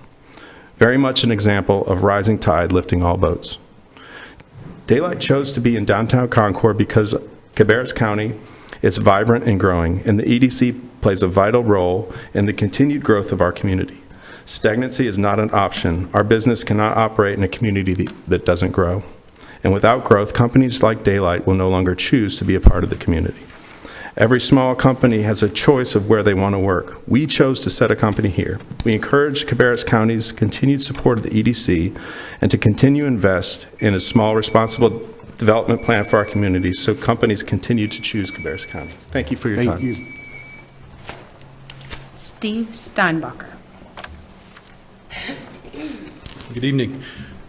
Very much an example of rising tide lifting all boats. Daylight chose to be in downtown Concord because Cabarrus County is vibrant and growing, and the EDC plays a vital role in the continued growth of our community. Stagnancy is not an option. Our business cannot operate in a community that doesn't grow. And without growth, companies like Daylight will no longer choose to be a part of the community. Every small company has a choice of where they want to work. We chose to set a company here. We encourage Cabarrus County's continued support of the EDC and to continue to invest in a small, responsible development plan for our communities so companies continue to choose Cabarrus County. Thank you for your time. Thank you. Steve Steinbacher. Good evening.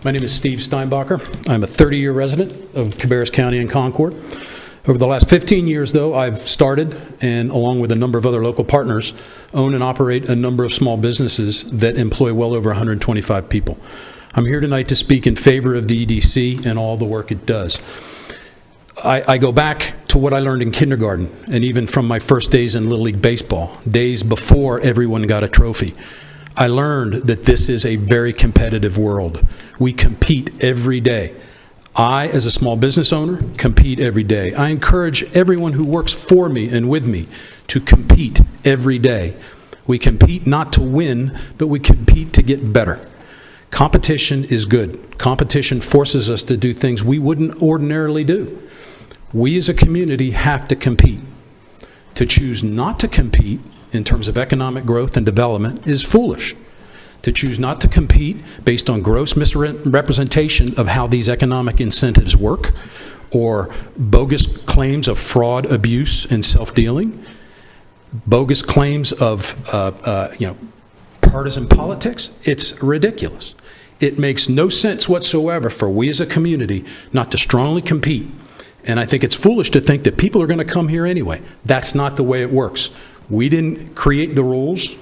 My name is Steve Steinbacher. I'm a 30-year resident of Cabarrus County and Concord. Over the last 15 years, though, I've started, and along with a number of other local partners, own and operate a number of small businesses that employ well over 125 people. I'm here tonight to speak in favor of the EDC and all the work it does. I go back to what I learned in kindergarten, and even from my first days in Little League Baseball, days before everyone got a trophy. I learned that this is a very competitive world. We compete every day. I, as a small business owner, compete every day. I encourage everyone who works for me and with me to compete every day. We compete not to win, but we compete to get better. Competition is good. Competition forces us to do things we wouldn't ordinarily do. We as a community have to compete. To choose not to compete in terms of economic growth and development is foolish. To choose not to compete based on gross misrepresentation of how these economic incentives work, or bogus claims of fraud, abuse, and self-dealing, bogus claims of partisan politics, it's ridiculous. It makes no sense whatsoever for we as a community not to strongly compete. And I think it's foolish to think that people are going to come here anyway. That's not the way it works. We didn't create the rules.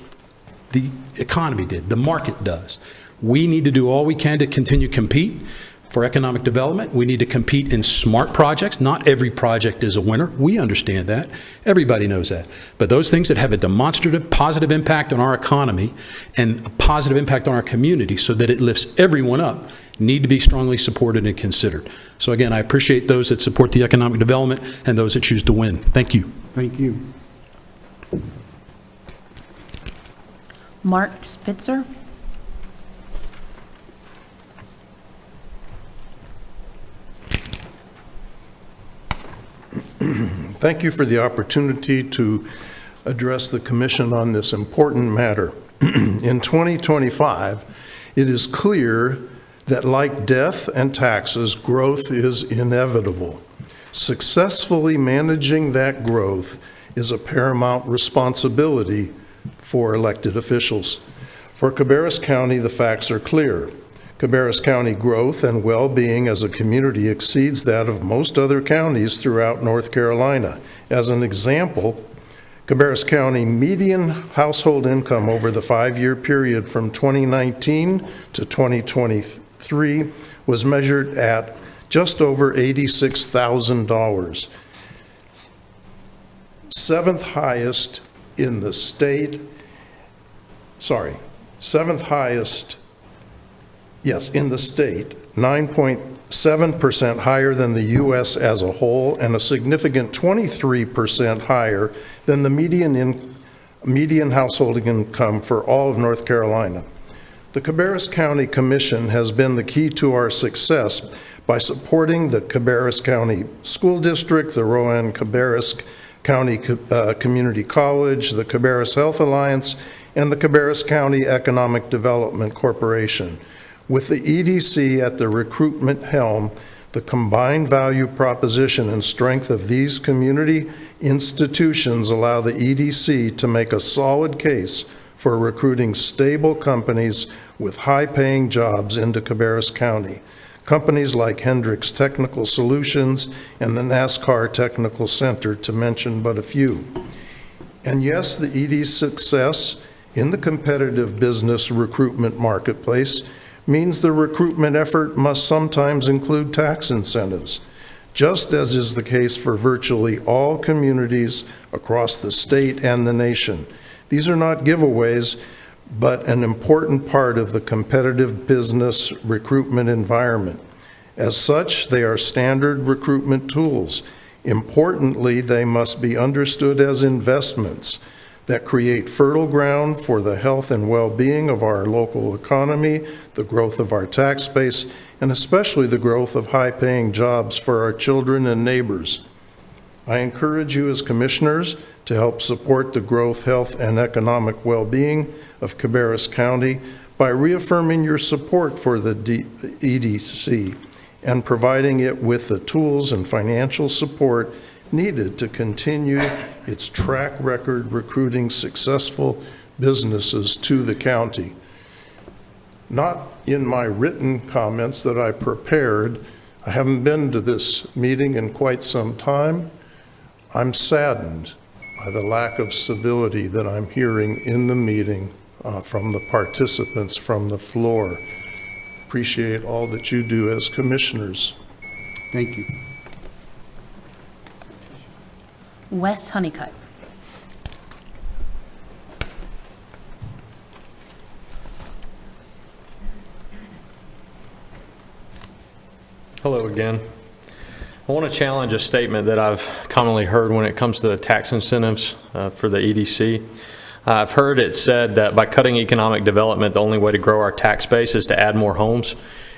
The economy did. The market does. We need to do all we can to continue to compete for economic development. We need to compete in smart projects. Not every project is a winner. We understand that. Everybody knows that. But those things that have a demonstrative positive impact on our economy and a positive impact on our community so that it lifts everyone up need to be strongly supported and considered. So again, I appreciate those that support the economic development and those that choose to win. Thank you. Thank you. Mark Spitzer. Thank you for the opportunity to address the Commission on this important matter. In 2025, it is clear that like death and taxes, growth is inevitable. Successfully managing that growth is a paramount responsibility for elected officials. For Cabarrus County, the facts are clear. Cabarrus County growth and well-being as a community exceeds that of most other counties throughout North Carolina. As an example, Cabarrus County median household income over the 5-year period from 2019 to 2023 was measured at just over $86,000, seventh highest in the state, in the state, 9.7% higher than the U.S. as a whole, and a significant 23% higher than the median household income for all of North Carolina. The Cabarrus County Commission has been the key to our success by supporting the Cabarrus County School District, the Rowan Cabarrus County Community College, the Cabarrus Health Alliance, and the Cabarrus County Economic Development Corporation. With the EDC at the recruitment helm, the combined value proposition and strength of these community institutions allow the EDC to make a solid case for recruiting stable companies with high-paying jobs into Cabarrus County. Companies like Hendricks Technical Solutions and the NASCAR Technical Center, to mention but a few. And yes, the ED's success in the competitive business recruitment marketplace means the recruitment effort must sometimes include tax incentives, just as is the case for virtually all communities across the state and the nation. These are not giveaways, but an important part of the competitive business recruitment environment. As such, they are standard recruitment tools. Importantly, they must be understood as investments that create fertile ground for the health and well-being of our local economy, the growth of our tax base, and especially the growth of high-paying jobs for our children and neighbors. I encourage you as commissioners to help support the growth, health, and economic well-being of Cabarrus County by reaffirming your support for the EDC and providing it with the tools and financial support needed to continue its track record recruiting successful businesses to the county. Not in my written comments that I prepared. I haven't been to this meeting in quite some time. I'm saddened by the lack of civility that I'm hearing in the meeting from the participants from the floor. Appreciate all that you do as commissioners. Thank you. Wes Honeycutt. Hello again. I want to challenge a statement that I've commonly heard when it comes to the tax incentives for the EDC. I've heard it said that by cutting economic development, the only way to grow our tax base is to add more homes,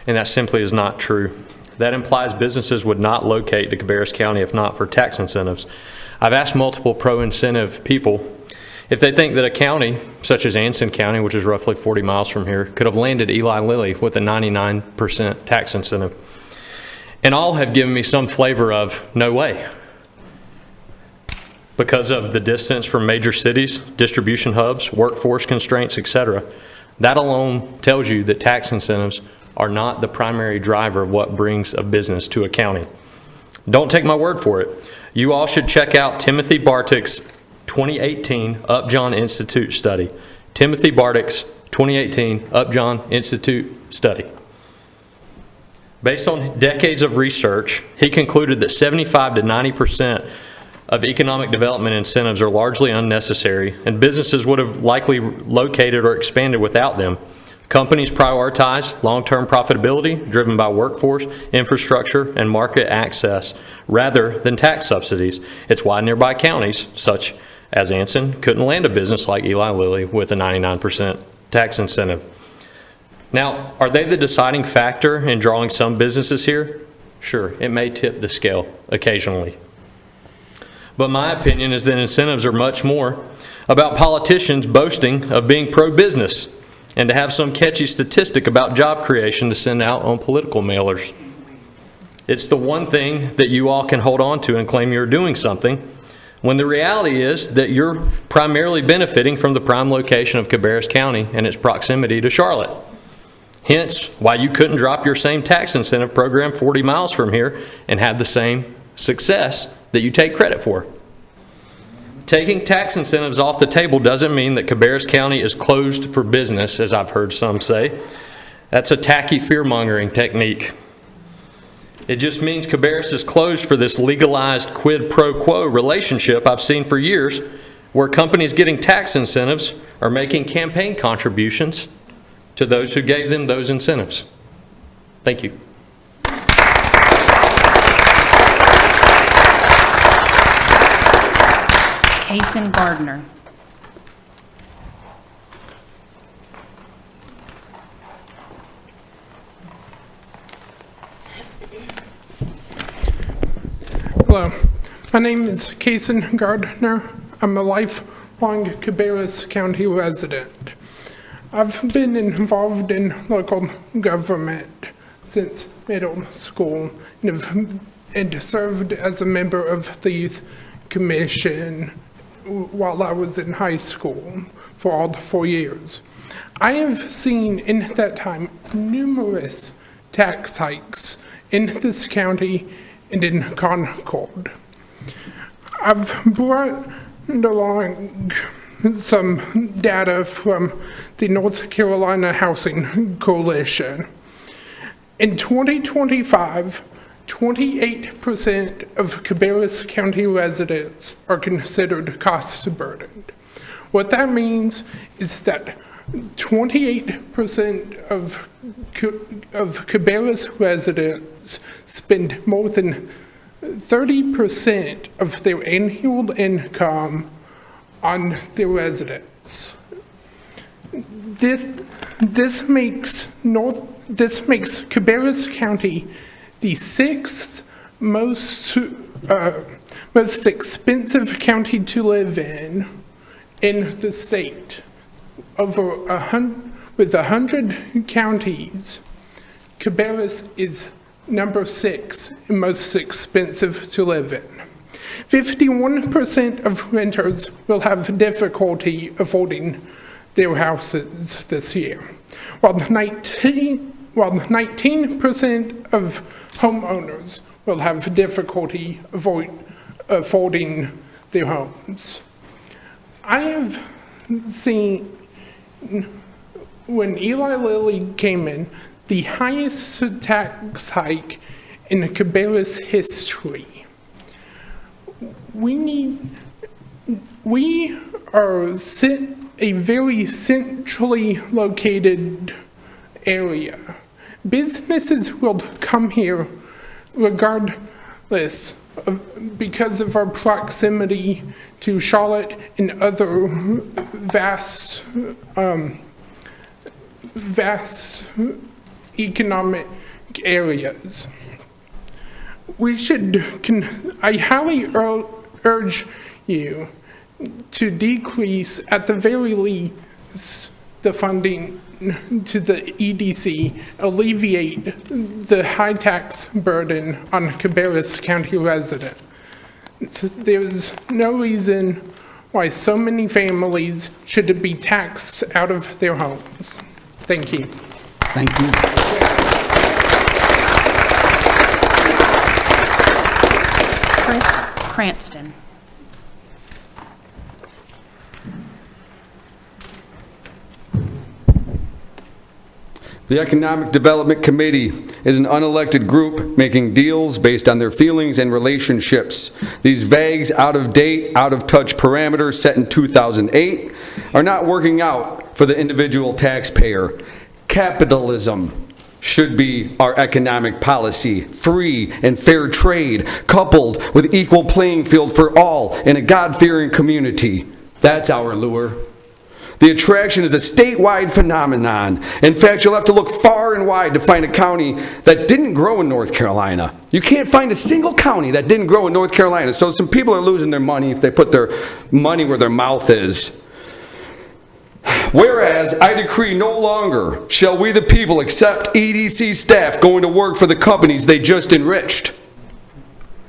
and that simply is not true. That implies businesses would not locate to Cabarrus County if not for tax incentives. I've asked multiple pro-incentive people if they think that a county such as Anson County, which is roughly 40 miles from here, could have landed Eli Lilly with a 99% tax incentive. And all have given me some flavor of no way. Because of the distance from major cities, distribution hubs, workforce constraints, etc. That alone tells you that tax incentives are not the primary driver of what brings a business to a county. Don't take my word for it. You all should check out Timothy Bartik's 2018 Upjohn Institute study. Timothy Bartik's 2018 Upjohn Institute study. Based on decades of research, he concluded that 75 to 90% of economic development incentives are largely unnecessary, and businesses would have likely located or expanded without them. Companies prioritize long-term profitability driven by workforce, infrastructure, and market access rather than tax subsidies. It's why nearby counties, such as Anson, couldn't land a business like Eli Lilly with a 99% tax incentive. Now, are they the deciding factor in drawing some businesses here? Sure, it may tip the scale occasionally. But my opinion is that incentives are much more about politicians boasting of being pro-business and to have some catchy statistic about job creation to send out on political mailers. It's the one thing that you all can hold on to and claim you're doing something, when the reality is that you're primarily benefiting from the prime location of Cabarrus County and its proximity to Charlotte. Hence, why you couldn't drop your same tax incentive program 40 miles from here and have the same success that you take credit for. Taking tax incentives off the table doesn't mean that Cabarrus County is closed for business, as I've heard some say. That's a tacky fear-mongering technique. It just means Cabarrus is closed for this legalized quid pro quo relationship I've seen for years, where companies getting tax incentives are making campaign contributions to those who gave them those incentives. Thank you. Kason Gardner. Hello, my name is Kason Gardner. I'm a lifelong Cabarrus County resident. I've been involved in local government since middle school and served as a member of the Youth Commission while I was in high school for all 4 years. I have seen in that time numerous tax hikes in this county and in Concord. I've brought along some data from the North Carolina Housing Coalition. In 2025, 28% of Cabarrus County residents are considered cost burdened. What that means is that 28% of Cabarrus residents spend more than 30% of their annual income on their residence. This makes Cabarrus County the sixth most expensive county to live in the state. With 100 counties, Cabarrus is number 6 most expensive to live in. 51% of renters will have difficulty affording their houses this year, while 19% of homeowners will have difficulty affording their homes. I have seen, when Eli Lilly came in, the highest tax hike in Cabarrus history. We are a very centrally located area. Businesses will come here regardless because of our proximity to Charlotte and other vast economic areas. I highly urge you to decrease, at the very least, the funding to the EDC, alleviate the high tax burden on Cabarrus County residents. There's no reason why so many families should be taxed out of their homes. Thank you. Thank you. Chris Cranston. The Economic Development Committee is an unelected group making deals based on their feelings and relationships. These vague, out-of-date, out-of-touch parameters set in 2008 are not working out for the individual taxpayer. Capitalism should be our economic policy. Free and fair trade, coupled with equal playing field for all in a God-fearing community. That's our lure. The attraction is a statewide phenomenon. In fact, you'll have to look far and wide to find a county that didn't grow in North Carolina. You can't find a single county that didn't grow in North Carolina. So some people are losing their money if they put their money where their mouth is. Whereas, I decree no longer shall we the people accept EDC staff going to work for the companies they just enriched.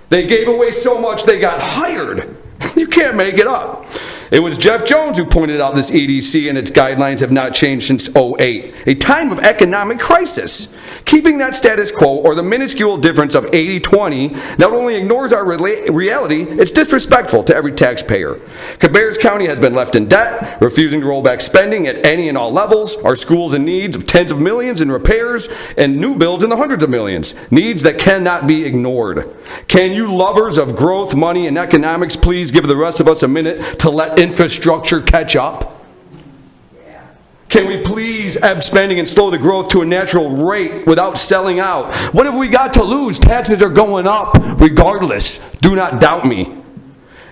They gave away so much they got hired. You can't make it up. It was Jeff Jones who pointed out this EDC and its guidelines have not changed since 2008, a time of economic crisis. Keeping that status quo, or the minuscule difference of 80-20, not only ignores our reality, it's disrespectful to every taxpayer. Cabarrus County has been left in debt, refusing to roll back spending at any and all levels. Our schools in needs of tens of millions in repairs and new builds in the hundreds of millions. Needs that cannot be ignored. Can you lovers of growth, money, and economics please give the rest of us a minute to let infrastructure catch up? Can we please ebb spending and slow the growth to a natural rate without selling out? What have we got to lose? Taxes are going up regardless. Do not doubt me.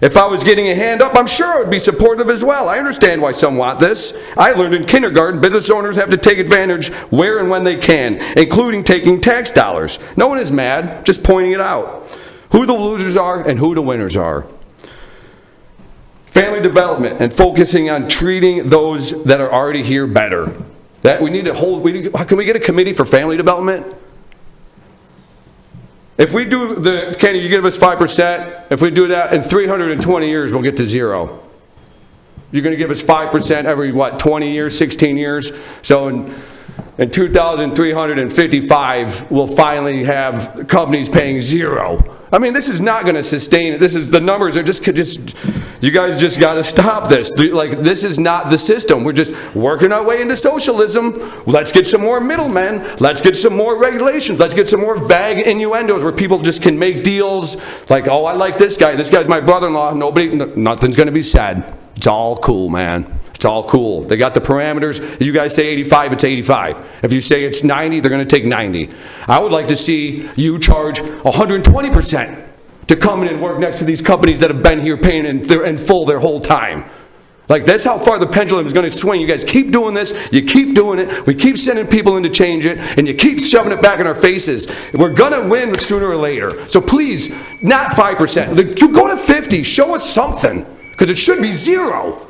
If I was getting a hand up, I'm sure I would be supportive as well. I understand why some want this. I learned in kindergarten business owners have to take advantage where and when they can, including taking tax dollars. No one is mad, just pointing it out. Who the losers are and who the winners are. Family development and focusing on treating those that are already here better. That we need to hold, can we get a committee for family development? If we do Kenny, you give us 5%. If we do that, in 320 years, we'll get to zero. You're going to give us 5% every, 20 years, 16 years? So in 2,355, we'll finally have companies paying zero. I mean, this is not going to sustain it. The numbers are just, you guys just got to stop this. Like, this is not the system. We're just working our way into socialism. Let's get some more middlemen. Let's get some more regulations. Let's get some more vague innuendos where people just can make deals like, oh, I like this guy. This guy's my brother-in-law. Nothing's going to be said. It's all cool, man. It's all cool. They got the parameters. If you guys say 85, it's 85. If you say it's 90, they're going to take 90. I would like to see you charge 120% to come in and work next to these companies that have been here paying in full their whole time. Like, that's how far the pendulum is going to swing. You guys keep doing this. You keep doing it. We keep sending people in to change it, and you keep shoving it back in our faces. We're going to win sooner or later. So please, not 5%. You go to 50. Show us something, because it should be zero.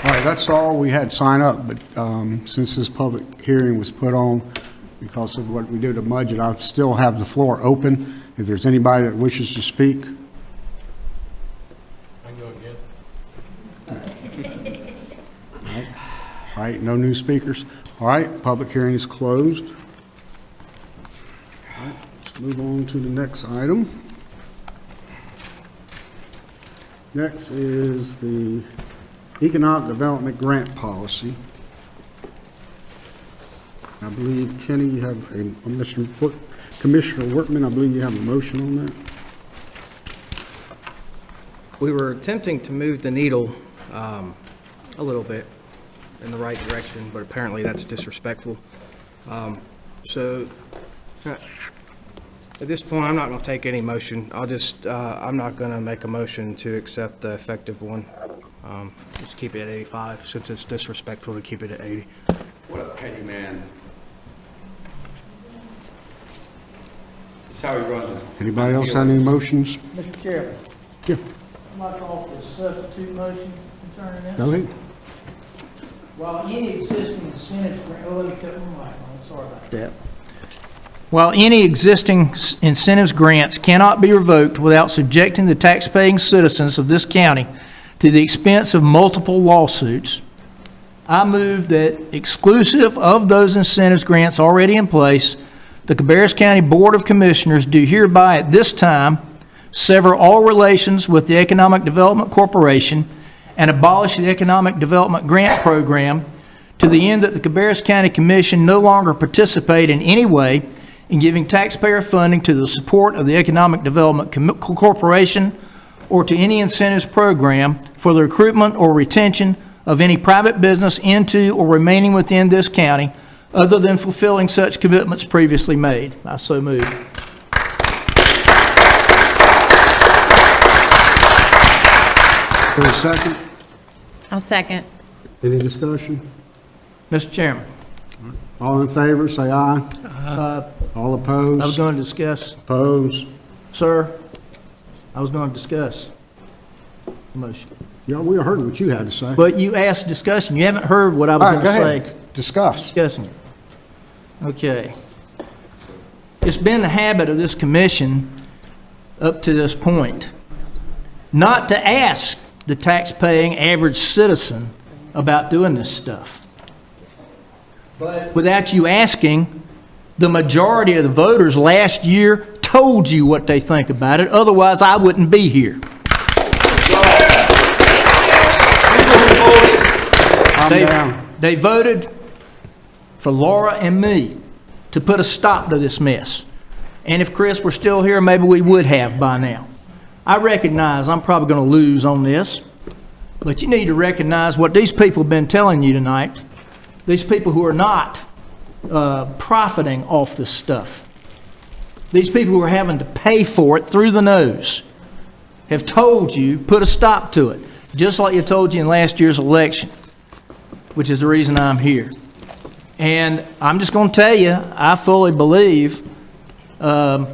All right, that's all we had sign up, but since this public hearing was put on because of what we do to budget, I still have the floor open. If there's anybody that wishes to speak. I can go again. All right, no new speakers. All right, public hearing is closed. All right, let's move on to the next item. Next is the Economic Development Grant Policy. I believe, Kenny, you have Commissioner Workman, I believe you have a motion on that. We were attempting to move the needle a little bit in the right direction, but apparently that's disrespectful. So at this point, I'm not going to take any motion. I'm not going to make a motion to accept the effective one. Just keep it at 85, since it's disrespectful to keep it at 80. What a petty man. That's how he runs his... Anybody else have any motions? Mr. Chairman. Yeah. I'd like to offer a substitute motion concerning this. Go ahead. While any existing incentives grant, let me cut my mic on, sorry about that. While any existing incentives grants cannot be revoked without subjecting the taxpaying citizens of this county to the expense of multiple lawsuits, I move that exclusive of those incentives grants already in place, the Cabarrus County Board of Commissioners do hereby at this time sever all relations with the Economic Development Corporation and abolish the Economic Development Grant Program to the end that the Cabarrus County Commission no longer participate in any way in giving taxpayer funding to the support of the Economic Development Corporation or to any incentives program for the recruitment or retention of any private business into or remaining within this county other than fulfilling such commitments previously made. I so move. For a second, I'll second. any discussion? Mr. Chairman. All in favor, say aye. All opposed? I was going to discuss, Opposed? sir, I was going to discuss the motion. Yeah, we heard what you had to say. But you asked discussion. You haven't heard what I was All going right, to go say. ahead. Discuss. Discussing it. Okay. It's been the habit of this commission up to this point not to ask the tax-paying average citizen about doing this stuff. But without you asking, the majority of the voters last year told you what they think about it. Otherwise, I wouldn't be here. They voted for Laura and me to put a stop to this mess. And if Chris were still here, maybe we would have by now. I recognize I'm probably going to lose on this, but you need to recognize what these people have been telling you tonight. These people who are not profiting off this stuff. These people who are having to pay for it through the nose have told you, put a stop to it, just like you told you in last year's election, which is the reason I'm here. And I'm just going to tell you, I fully believe you're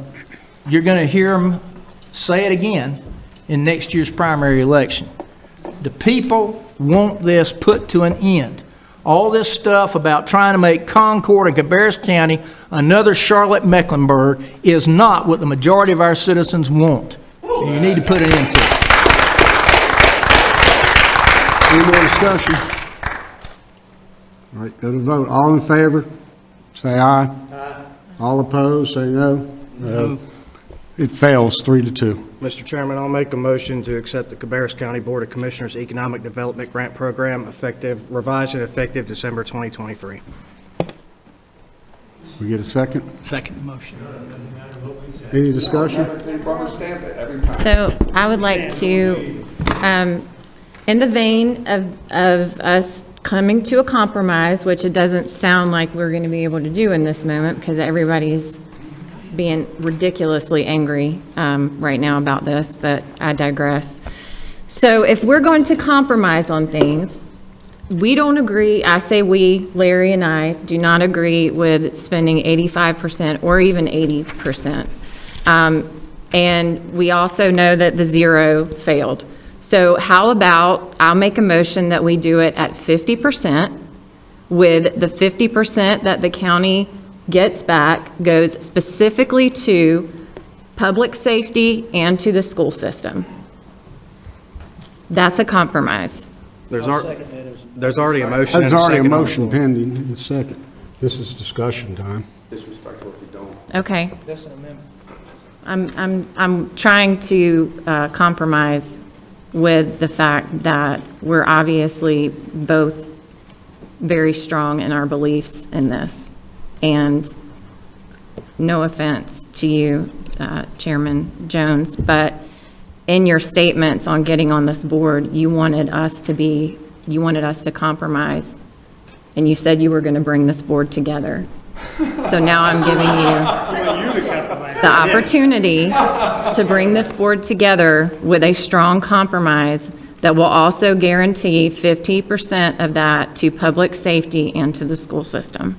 going to hear them say it again in next year's primary election. The people want this put to an end. All this stuff about trying to make Concord and Cabarrus County another Charlotte Mecklenburg is not what the majority of our citizens want. And you need to put an end to it. Any more discussion? All right, go to vote. All in favor, say aye. Aye. All opposed, say no. No. It fails 3-2. Mr. Chairman, I'll make a motion to accept the Cabarrus County Board of Commissioners Economic Development Grant Program revised and effective December 2023. We get a second? Second motion. Any discussion? So I would like to, in the vein of us coming to a compromise, which it doesn't sound like we're going to be able to do in this moment because everybody's being ridiculously angry right now about this, but I digress. So if we're going to compromise on things, we don't agree, I say we, Larry and I, do not agree with spending 85% or even 80%. And we also know that the zero failed. So how about, I'll make a motion that we do it at 50%, with the 50% that the county gets back goes specifically to public safety and to the school system. That's a compromise. There's already a motion. There's already a motion pending in a second. This is discussion time. Disrespectful if you don't. Okay. That's an amendment. I'm trying to compromise with the fact that we're obviously both very strong in our beliefs in this. And no offense to you, Chairman Jones, but in your statements on getting on this board, you wanted us to compromise, and you said you were going to bring this board together. So now I'm giving you the opportunity to bring this board together with a strong compromise that will also guarantee 50% of that to public safety and to the school system.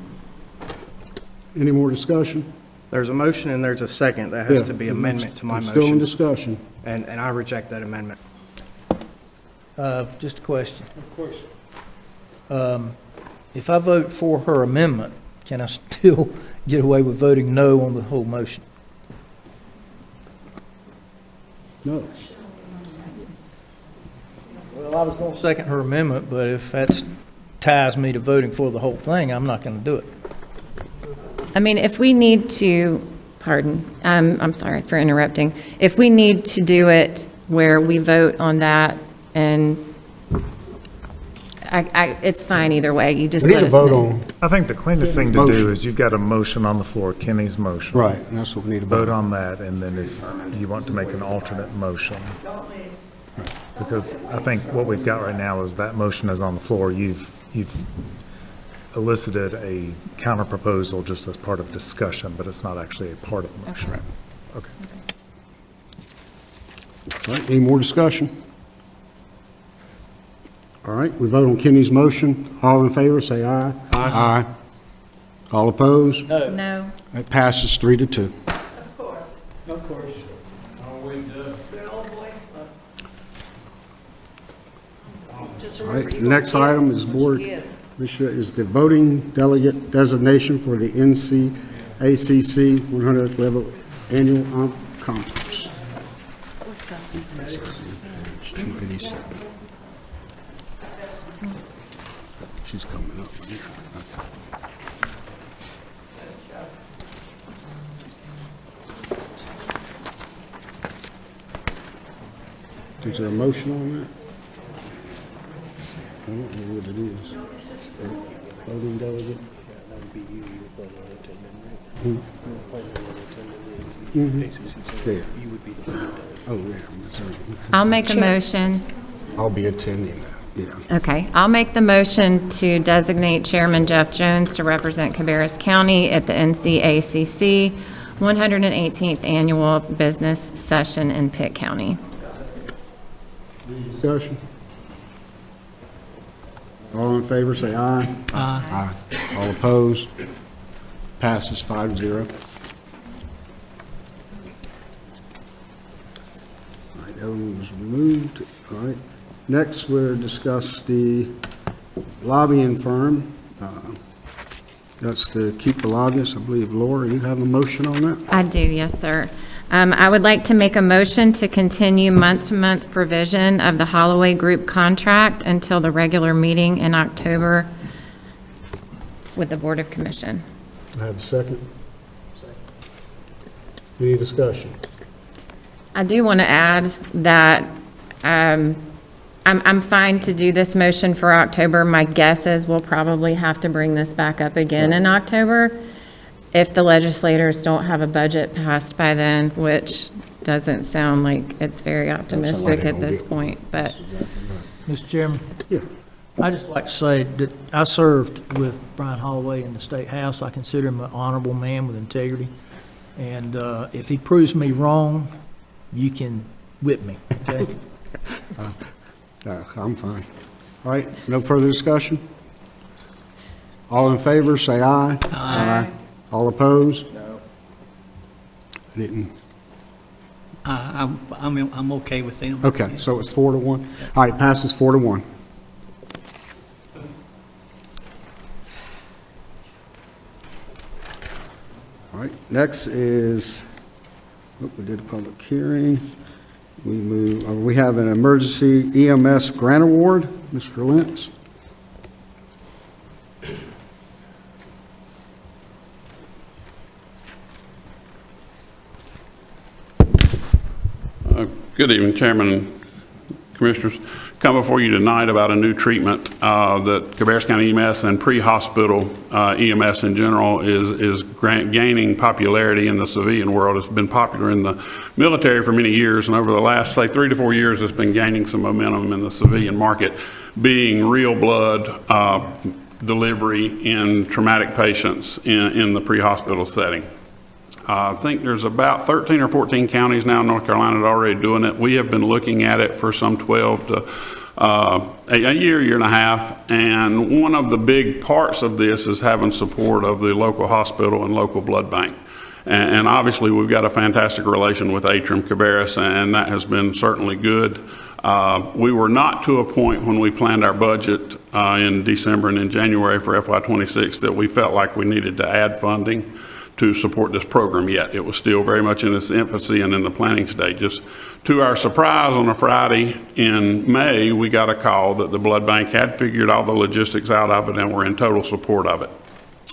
Any more discussion? There's a motion and there's a second. That has to be amendment to my motion. Still in discussion. And I reject that amendment. Just a question. Of course. If I vote for her amendment, can I still get away with voting no on the whole motion? No. Well, I was going to second her amendment, but if that ties me to voting for the whole thing, I'm not going to do it. I mean, if we need to, pardon, I'm sorry for interrupting. If we need to do it where we vote on that, and it's fine either way, you just let us know. I think the cleanest thing to do is you've got a motion on the floor, Kenny's motion. Right, and that's what we need to vote on that, and then if you want to make an alternate motion. Because I think what we've got right now is that motion is on the floor. You've elicited a counter proposal just as part of discussion, but it's not actually a part of the motion. Okay. All right, any more discussion? All right, we vote on Kenny's motion. All in favor, say aye. Aye. All opposed? No. No. That passes 3-2. Of course. All right, the next item is is the voting delegate designation for the NCACC 100th level annual conference. Let's go. 287. She's coming up. Okay. Is there a motion on that? I don't know what it is. Voting delegate? That would be you. You're planning on attending, right? You would be the voting delegate. Oh, yeah. I'll make a motion. I'll be attending that, yeah. Okay, I'll make the motion to designate Chairman Jeff Jones to represent Cabarrus County at the NCACC 118th Annual Business Session in Pitt County. Discussion? All in favor, say aye. Aye. All opposed? Passes 5-0. All right, that one was removed. All right. Next, we'll discuss the lobbying firm. That's to keep the lobbyists. I believe, Laura, you have a motion on that? I do, yes, sir. I would like to make a motion to continue month-to-month provision of the Holloway Group contract until the regular meeting in October with the Board of Commission. I have a second. Any discussion? I do want to add that I'm fine to do this motion for October. My guess is we'll probably have to bring this back up again in October if the legislators don't have a budget passed by then, which doesn't sound like it's very optimistic at this point, but. Mr. Chairman? Yeah. I'd just like to say that I served with Brian Holloway in the State House. I consider him an honorable man with integrity. And if he proves me wrong, you can whip me, okay? I'm fine. All right, no further discussion? All in favor, say aye. Aye. All opposed? No. I didn't. I'm okay with them. Okay, so it's 4-1. All right, it passes 4-1. All right, next is, we did a public hearing. We have an emergency EMS grant award. Mr. Lentz. Good evening, Chairman and Commissioners. Come before you tonight about a new treatment that Cabarrus County EMS and pre-hospital EMS in general is gaining popularity in the civilian world. It's been popular in the military for many years, and over the last, say, 3 to 4 years, it's been gaining some momentum in the civilian market, being real blood delivery in traumatic patients in the pre-hospital setting. I think there's about 13 or 14 counties now in North Carolina that are already doing it. We have been looking at it for some 12 to a year and a half, and one of the big parts of this is having support of the local hospital and local blood bank. And obviously we've got a fantastic relation with Atrium Cabarrus, and that has been certainly good. We were not to a point when we planned our budget in December and in January for FY26 that we felt like we needed to add funding to support this program yet. It was still very much in its infancy and in the planning stages. To our surprise, on a Friday in May, we got a call that the blood bank had figured all the logistics out of it and were in total support of it.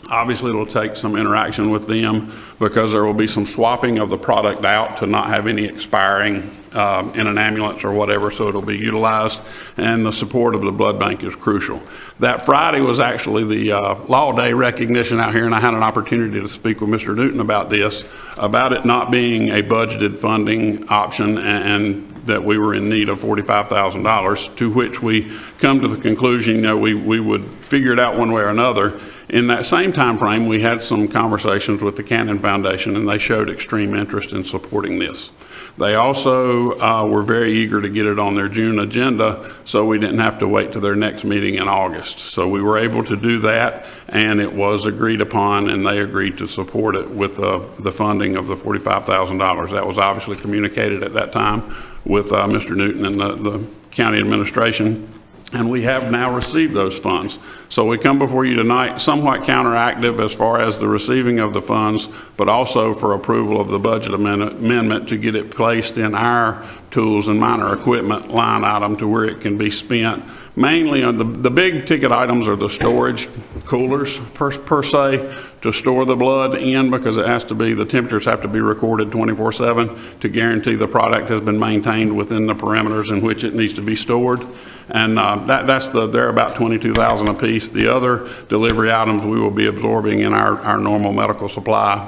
Obviously, it'll take some interaction with them because there will be some swapping of the product out to not have any expiring in an ambulance or whatever, so it'll be utilized, and the support of the blood bank is crucial. That Friday was actually the Law Day recognition out here, and I had an opportunity to speak with Mr. Newton about this, about it not being a budgeted funding option, and that we were in need of $45,000, to which we come to the conclusion, we would figure it out one way or another. In that same time frame, we had some conversations with the Cannon Foundation, and they showed extreme interest in supporting this. They also were very eager to get it on their June agenda, so we didn't have to wait to their next meeting in August. So we were able to do that, and it was agreed upon, and they agreed to support it with the funding of the $45,000. That was obviously communicated at that time with Mr. Newton and the county administration. And we have now received those funds. So we come before you tonight somewhat counteractive as far as the receiving of the funds, but also for approval of the budget amendment to get it placed in our tools and minor equipment line item to where it can be spent. Mainly on the big ticket items are the storage coolers per se, to store the blood in, because it has to be, the temperatures have to be recorded 24/7 to guarantee the product has been maintained within the parameters in which it needs to be stored. And they're about $22,000 a piece. The other delivery items we will be absorbing in our normal medical supply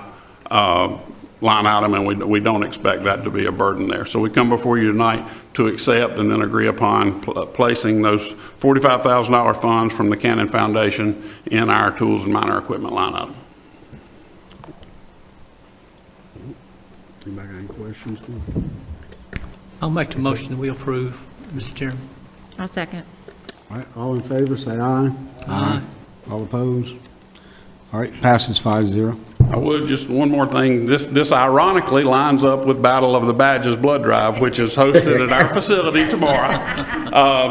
line item, and we don't expect that to be a burden there. So we come before you tonight to accept and then agree upon placing those $45,000 funds from the Cannon Foundation in our tools and minor equipment line item. Anybody got any questions? I'll make the motion that we approve, Mr. Chairman. I'll second. All right, all in favor, say aye. Aye. All opposed? All right, passes 5-0. I would, just one more thing, this ironically lines up with Battle of the Badges Blood Drive, which is hosted at our facility tomorrow,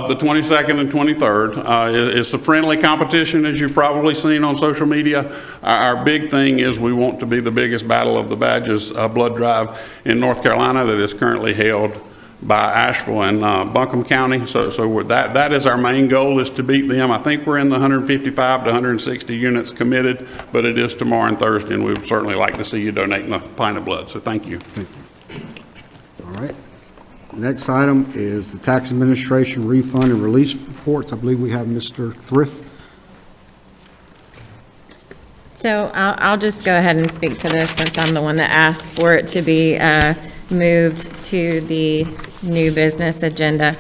the 22nd and 23rd. It's a friendly competition, as you've probably seen on social media. Our big thing is we want to be the biggest Battle of the Badges Blood Drive in North Carolina that is currently held by Asheville and Buncombe County. So that is our main goal, is to beat them. I think we're in the 155 to 160 units committed, but it is tomorrow and Thursday, and we would certainly like to see you donating a pint of blood. So thank you. Thank you. All right. Next item is the Tax Administration refund and release reports. I believe we have Mr. Thrift. So I'll just go ahead and speak to this since I'm the one that asked for it to be moved to the new business agenda.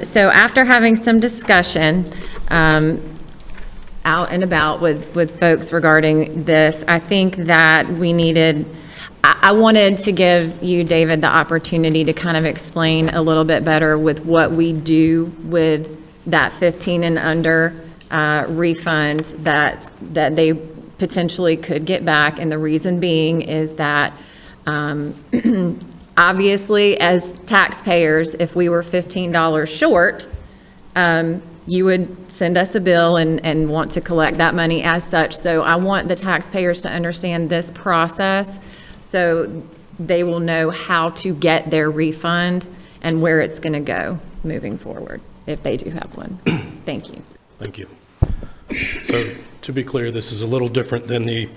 So after having some discussion out and about with folks regarding this, I think that we needed, I wanted to give you, David, the opportunity to kind of explain a little bit better with what we do with that 15 and under refund that they potentially could get back. And the reason being is that obviously, as taxpayers, if we were $15 short, you would send us a bill and want to collect that money as such. So I want the taxpayers to understand this process so they will know how to get their refund and where it's going to go moving forward, if they do have one. Thank you. Thank you. So to be clear, this is a little different than the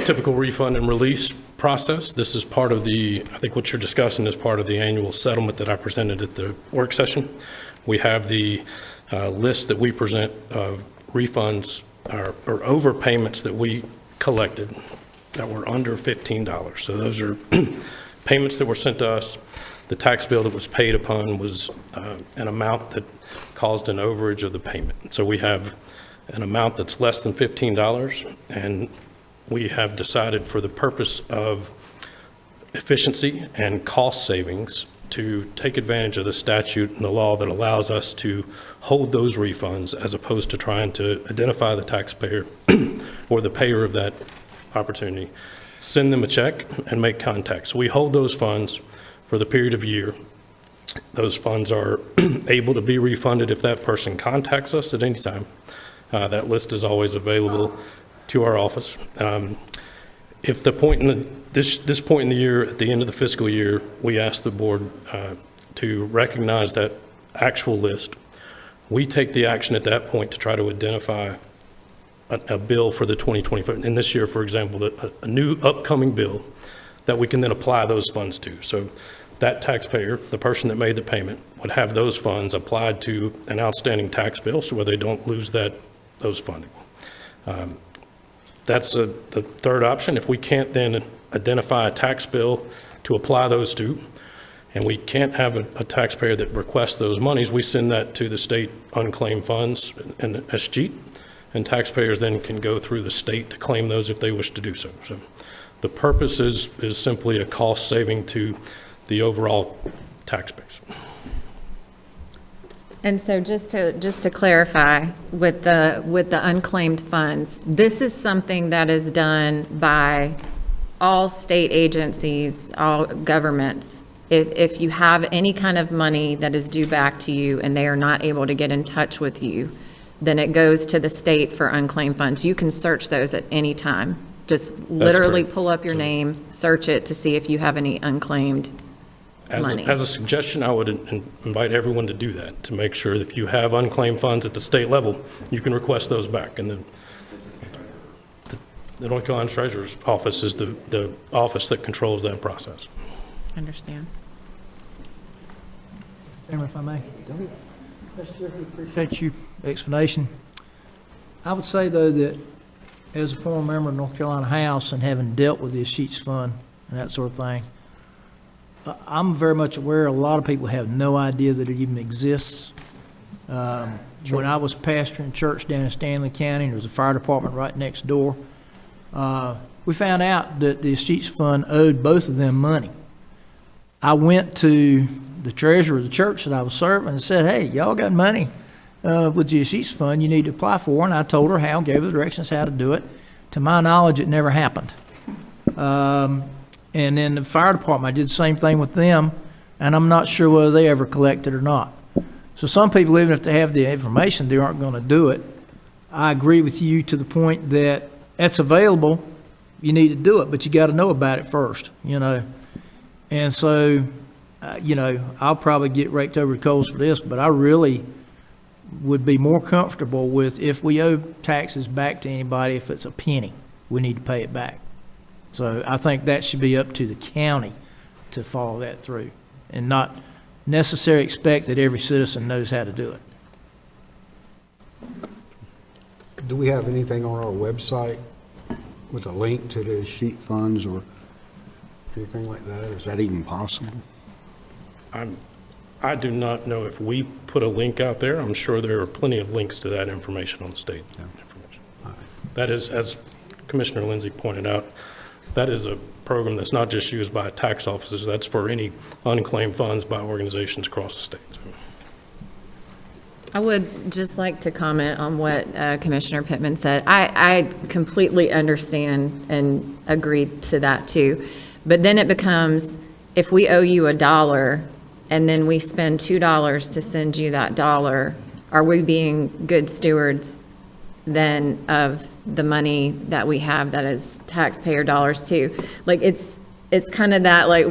typical refund and release process. This is part of the, I think what you're discussing is part of the annual settlement that I presented at the work session. We have the list that we present of refunds or overpayments that we collected that were under $15. So those are payments that were sent to us. The tax bill that was paid upon was an amount that caused an overage of the payment. So we have an amount that's less than $15, and we have decided, for the purpose of efficiency and cost savings, to take advantage of the statute and the law that allows us to hold those refunds as opposed to trying to identify the taxpayer or the payer of that opportunity, send them a check and make contact. So we hold those funds for the period of a year. Those funds are able to be refunded if that person contacts us at any time. That list is always available to our office. If the point in this point in the year, at the end of the fiscal year, we ask the board to recognize that actual list, we take the action at that point to try to identify a bill for the 2025. In this year, for example, a new upcoming bill that we can then apply those funds to. So that taxpayer, the person that made the payment, would have those funds applied to an outstanding tax bill, so where they don't lose those funding. That's the third option. If we can't then identify a tax bill to apply those to, and we can't have a taxpayer that requests those monies, we send that to the state unclaimed funds and SGEAT, and taxpayers then can go through the state to claim those if they wish to do so. So the purpose is simply a cost saving to the overall tax base. And so just to clarify, with the unclaimed funds, this is something that is done by all state agencies, all governments. If you have any kind of money that is due back to you and they are not able to get in touch with you, then it goes to the state for unclaimed funds. You can search those at any time. Just literally pull up your name, search it to see if you have any unclaimed money. As a suggestion, I would invite everyone to do that, to make sure that if you have unclaimed funds at the state level, you can request those back. And the North Carolina Treasurer's Office is the office that controls that process. Understand. Chairman, if I may. Mr. Chairman, appreciate your explanation. I would say, though, that as a former member of North Carolina House and having dealt with the Sheets Fund and that sort of thing, I'm very much aware a lot of people have no idea that it even exists. When I was pastoring church down in Stanley County, there was a fire department right next door. we found out that the Escheats Fund owed both of them money. I went to the treasurer of the church that I was serving and said, hey, y'all got money with the Escheats Fund you need to apply for, and I told her how, gave her the directions how to do it. To my knowledge, it never happened. And then the fire department, I did the same thing with them, and I'm not sure whether they ever collected or not. So some people, even if they have the information, they aren't going to do it. I agree with you to the point that it's available, you need to do it, but you got to know about it first, you know. And so, you know, I'll probably get raked over the coals for this, but I really would be more comfortable with if we owe taxes back to anybody, if it's a penny, we need to pay it back. So I think that should be up to the county to follow that through and not necessarily expect that every citizen knows how to do it. Do we have anything on our website with a link to the sheet funds or anything like that? Is that even possible? I do not know if we put a link out there. I'm sure there are plenty of links to that information on the state information. That is, as Commissioner Lindsay pointed out, that is a program that's not just used by tax officers. That's for any unclaimed funds by organizations across the state. I would just like to comment on what Commissioner Pittman said. I completely understand and agree to that too. But then it becomes, if we owe you $1 and then we spend $2 to send you that $1, are we being good stewards then of the money that we have that is taxpayer dollars too? Like it's kind of that, like,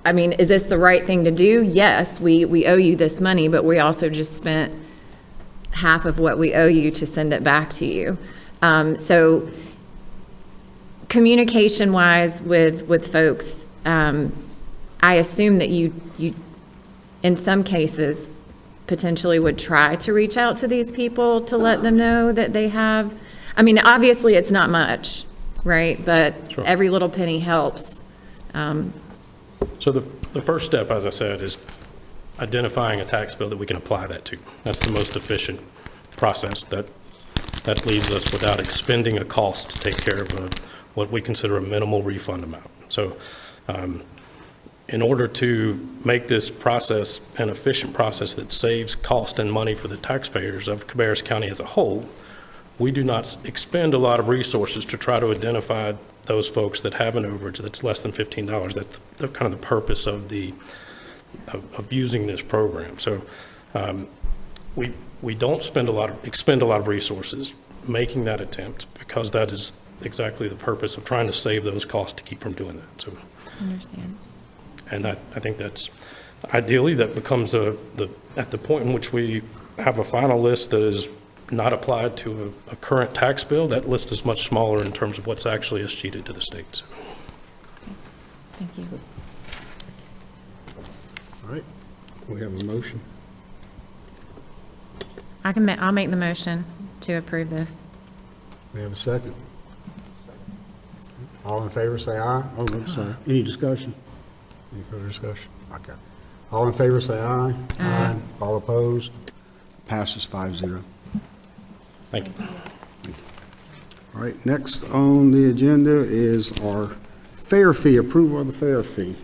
I mean, is this the right thing to do? Yes, we owe you this money, but we also just spent half of what we owe you to send it back to you. So communication wise with folks, I assume that you in some cases potentially would try to reach out to these people to let them know that they have, I mean, obviously it's not much, right? But sure, every little penny helps. So the first step, as I said, is identifying a tax bill that we can apply that to. That's the most efficient process that leaves us without expending a cost to take care of what we consider a minimal refund amount. So in order to make this process an efficient process that saves cost and money for the taxpayers of Cabarrus County as a whole, we do not expend a lot of resources to try to identify those folks that have an overage that's less than $15. That's kind of the purpose of of using this program. So we don't expend a lot of resources making that attempt, because that is exactly the purpose of trying to save those costs to keep from doing that. So I understand. And I think that's ideally that becomes at the point in which we have a final list that is not applied to a current tax bill. That list is much smaller in terms of what's actually escheated to the states. Thank you. All right, we have a motion. I'll make the motion to approve this. We have a second. All in favor, say aye. Oh, no, sorry. Any discussion? Any further discussion? Okay. All in favor, say aye. Aye. All opposed? Passes 5-0. Thank you. All right, next on the agenda is our fair fee, approval of the fair fee.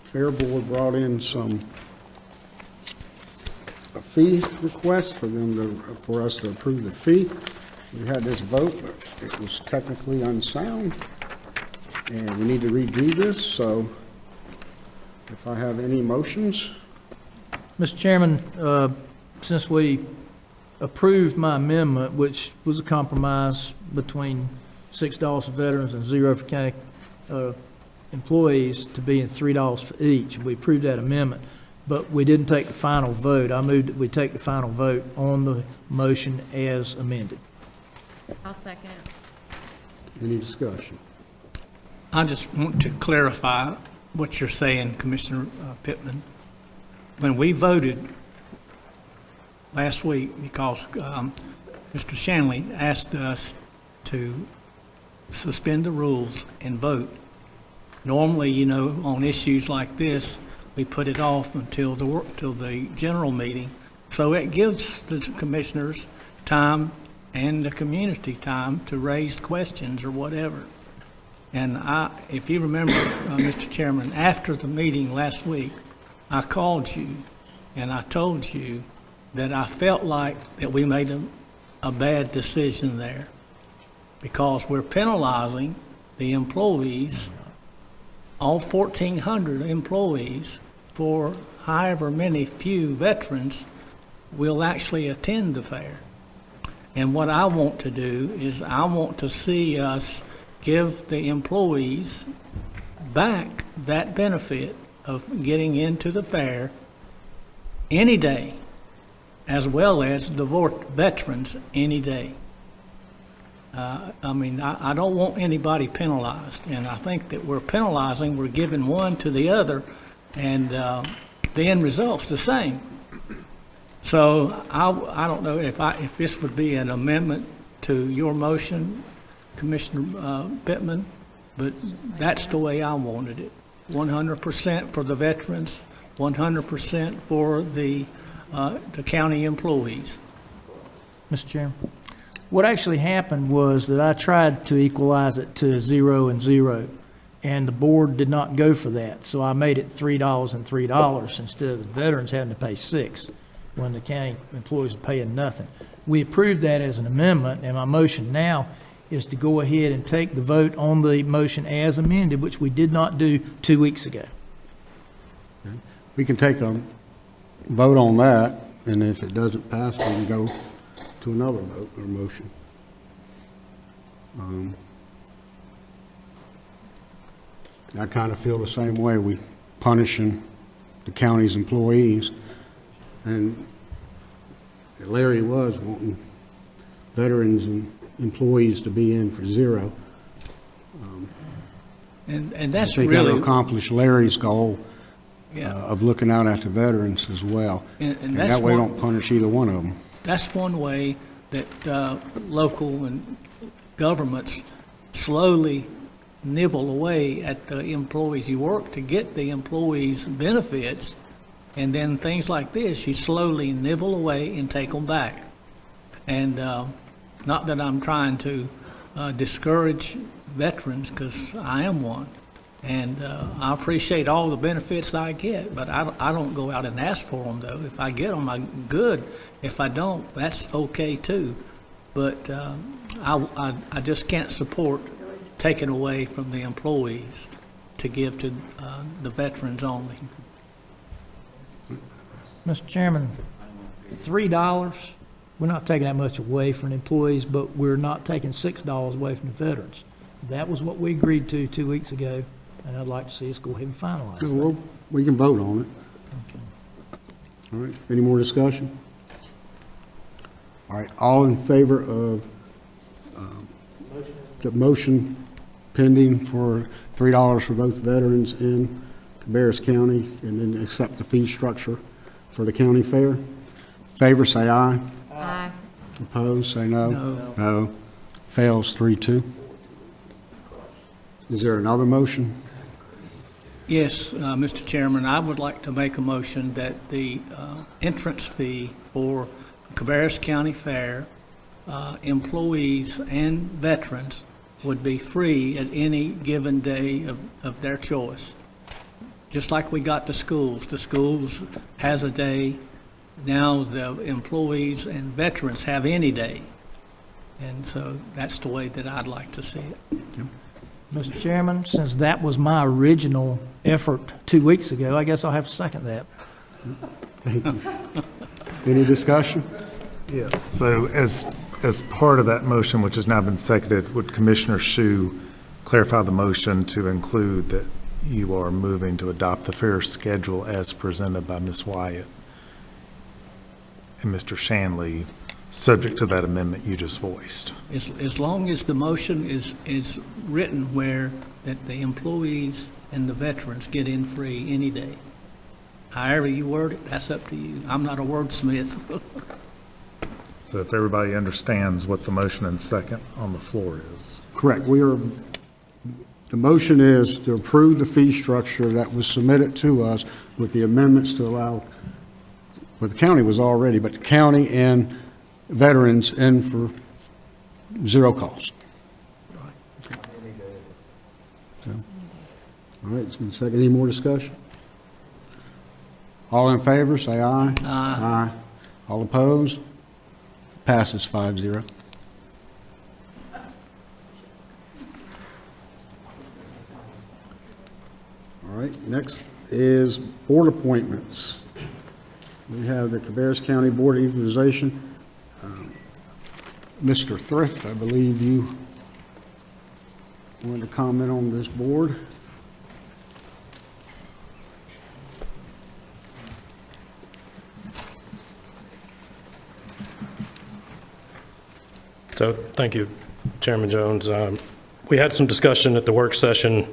Fair Board brought in a fee request for us to approve the fee. We had this vote, but it was technically unsound, and we need to redo this, so if I have any motions. Mr. Chairman, since we approved my amendment, which was a compromise between $6 for veterans and $0 for county employees to being $3 for each, we approved that amendment, but we didn't take the final vote. I moved that we take the final vote on the motion as amended. I'll second. Any discussion? I just want to clarify what you're saying, Commissioner Pittman. When we voted last week, because Mr. Shanley asked us to suspend the rules and vote, normally, you know, on issues like this, we put it off until the general meeting. So it gives the commissioners time and the community time to raise questions or whatever. And if you remember, Mr. Chairman, after the meeting last week, I called you and I told you that I felt like that we made a bad decision there because we're penalizing the employees, all 1,400 employees, for however many few veterans will actually attend the fair. And what I want to do is I want to see us give the employees back that benefit of getting into the fair any day, as well as the veterans any day. I don't want anybody penalized, and I think that we're penalizing, we're giving one to the other, and the end result's the same. So I don't know if this would be an amendment to your motion, Commissioner Pittman, but that's the way I wanted it. 100% for the veterans, 100% for the county employees. Mr. Chairman, what actually happened was that I tried to equalize it to 0 and 0, and the board did not go for that. So I made it $3 and $3 instead of the veterans having to pay $6 when the county employees are paying nothing. We approved that as an amendment, and my motion now is to go ahead and take the vote on the motion as amended, which we did not do 2 weeks ago. We can take a vote on that, and if it doesn't pass, we can go to another vote or motion. I kind of feel the same way. We punishing the county's employees, and Larry was wanting veterans and employees to be in for 0. And that's I think really that'll accomplish Larry's goal Yeah. of looking out after veterans as well. And that way we don't punish either one of them. That's one way that local and governments slowly nibble away at the employees. You work to get the employees' benefits, and then things like this, you slowly nibble away and take them back. And not that I'm trying to discourage veterans, because I am one. And I appreciate all the benefits I get, but I don't go out and ask for them, though. If I get them, I'm good. If I don't, that's okay, too. But I just can't support taking away from the employees to give to the veterans only. Mr. Chairman, $3, we're not taking that much away from the employees, but we're not taking $6 away from the veterans. That was what we agreed to 2 weeks ago, and I'd like to see us go ahead and finalize that. Well, we can vote on it. All right, any more discussion? All right, all in favor of the motion pending for $3 for both veterans in Cabarrus County, and then accept the fee structure for the county fair? Favor, say aye. Aye. Opposed, say no. No. No. Fails 3-2. Is there another motion? Yes, Mr. Chairman, I would like to make a motion that the entrance fee for Cabarrus County Fair, employees and veterans, would be free at any given day of their choice. Just like we got the schools. The schools has a day. Now the employees and veterans have any day. And so that's the way that I'd like to see it. Mr. Chairman, since that was my original effort 2 weeks ago, I guess I'll have to second that. Thank you. Any discussion? Yes. So as part of that motion, which has now been seconded, would Commissioner Shu clarify the motion to include that you are moving to adopt the fair schedule as presented by Ms. Wyatt and Mr. Shanley, subject to that amendment you just voiced? As long as the motion is written where that the employees and the veterans get in free any day. However you word it, that's up to you. I'm not a wordsmith. So if everybody understands what the motion and second on the floor is. Correct. The motion is to approve the fee structure that was submitted to us with the amendments to allow, well, the county was already, but the county and veterans in for zero cost. So, all right, it's been second. Any more discussion? All in favor, say aye. Aye. All opposed? Passes 5-0. All right, next is board appointments. We have the Cabarrus County Board of Equalization. Mr. Thrift, I believe you wanted to comment on this board. So, thank you, Chairman Jones. We had some discussion at the work session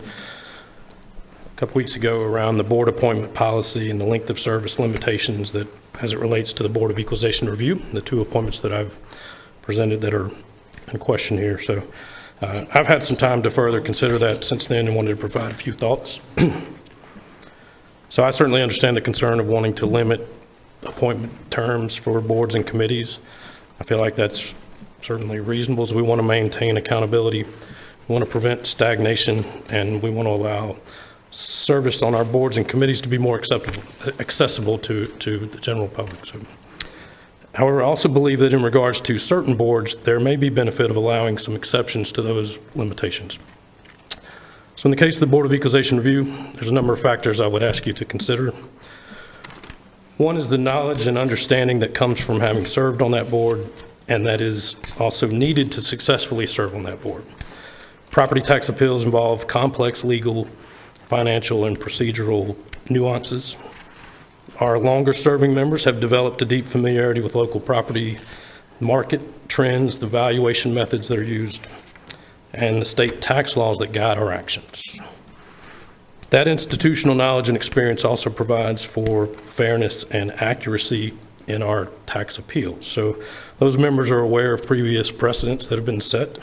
a couple weeks ago around the board appointment policy and the length of service limitations that, as it relates to the Board of Equalization Review, the two appointments that I've presented that are in question here. So I've had some time to further consider that since then and wanted to provide a few thoughts. So I certainly understand the concern of wanting to limit appointment terms for boards and committees. I feel like that's certainly reasonable as we want to maintain accountability. We want to prevent stagnation, and we want to allow service on our boards and committees to be more accessible to the general public. So, however, I also believe that in regards to certain boards, there may be benefit of allowing some exceptions to those limitations. So in the case of the Board of Equalization Review, there's a number of factors I would ask you to consider. One is the knowledge and understanding that comes from having served on that board, and that is also needed to successfully serve on that board. Property tax appeals involve complex legal, financial, and procedural nuances. Our longer-serving members have developed a deep familiarity with local property market trends, the valuation methods that are used, and the state tax laws that guide our actions. That institutional knowledge and experience also provides for fairness and accuracy in our tax appeals. So those members are aware of previous precedents that have been set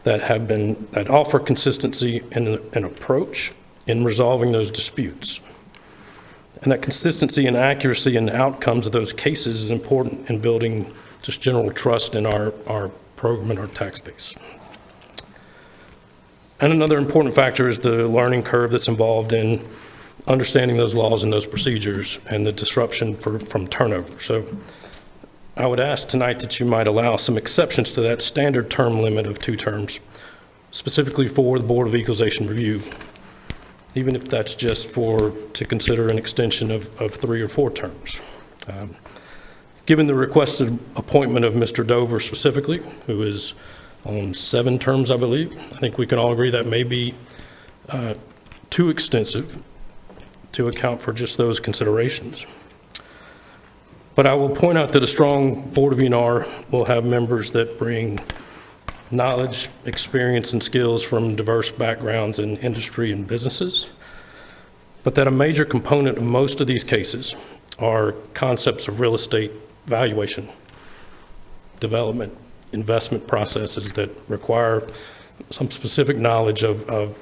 that offer consistency in an approach in resolving those disputes. And that consistency and accuracy in the outcomes of those cases is important in building just general trust in our program and our tax base. And another important factor is the learning curve that's involved in understanding those laws and those procedures and the disruption from turnover. So I would ask tonight that you might allow some exceptions to that standard term limit of 2 terms, specifically for the Board of Equalization Review, even if that's just to consider an extension of 3 or 4 terms. Given the requested appointment of Mr. Dover specifically, who is on 7 terms, I believe, I think we can all agree that may be too extensive to account for just those considerations. But I will point out that a strong Board of E&R will have members that bring knowledge, experience, and skills from diverse backgrounds in industry and businesses, but that a major component of most of these cases are concepts of real estate valuation, development, investment processes that require some specific knowledge of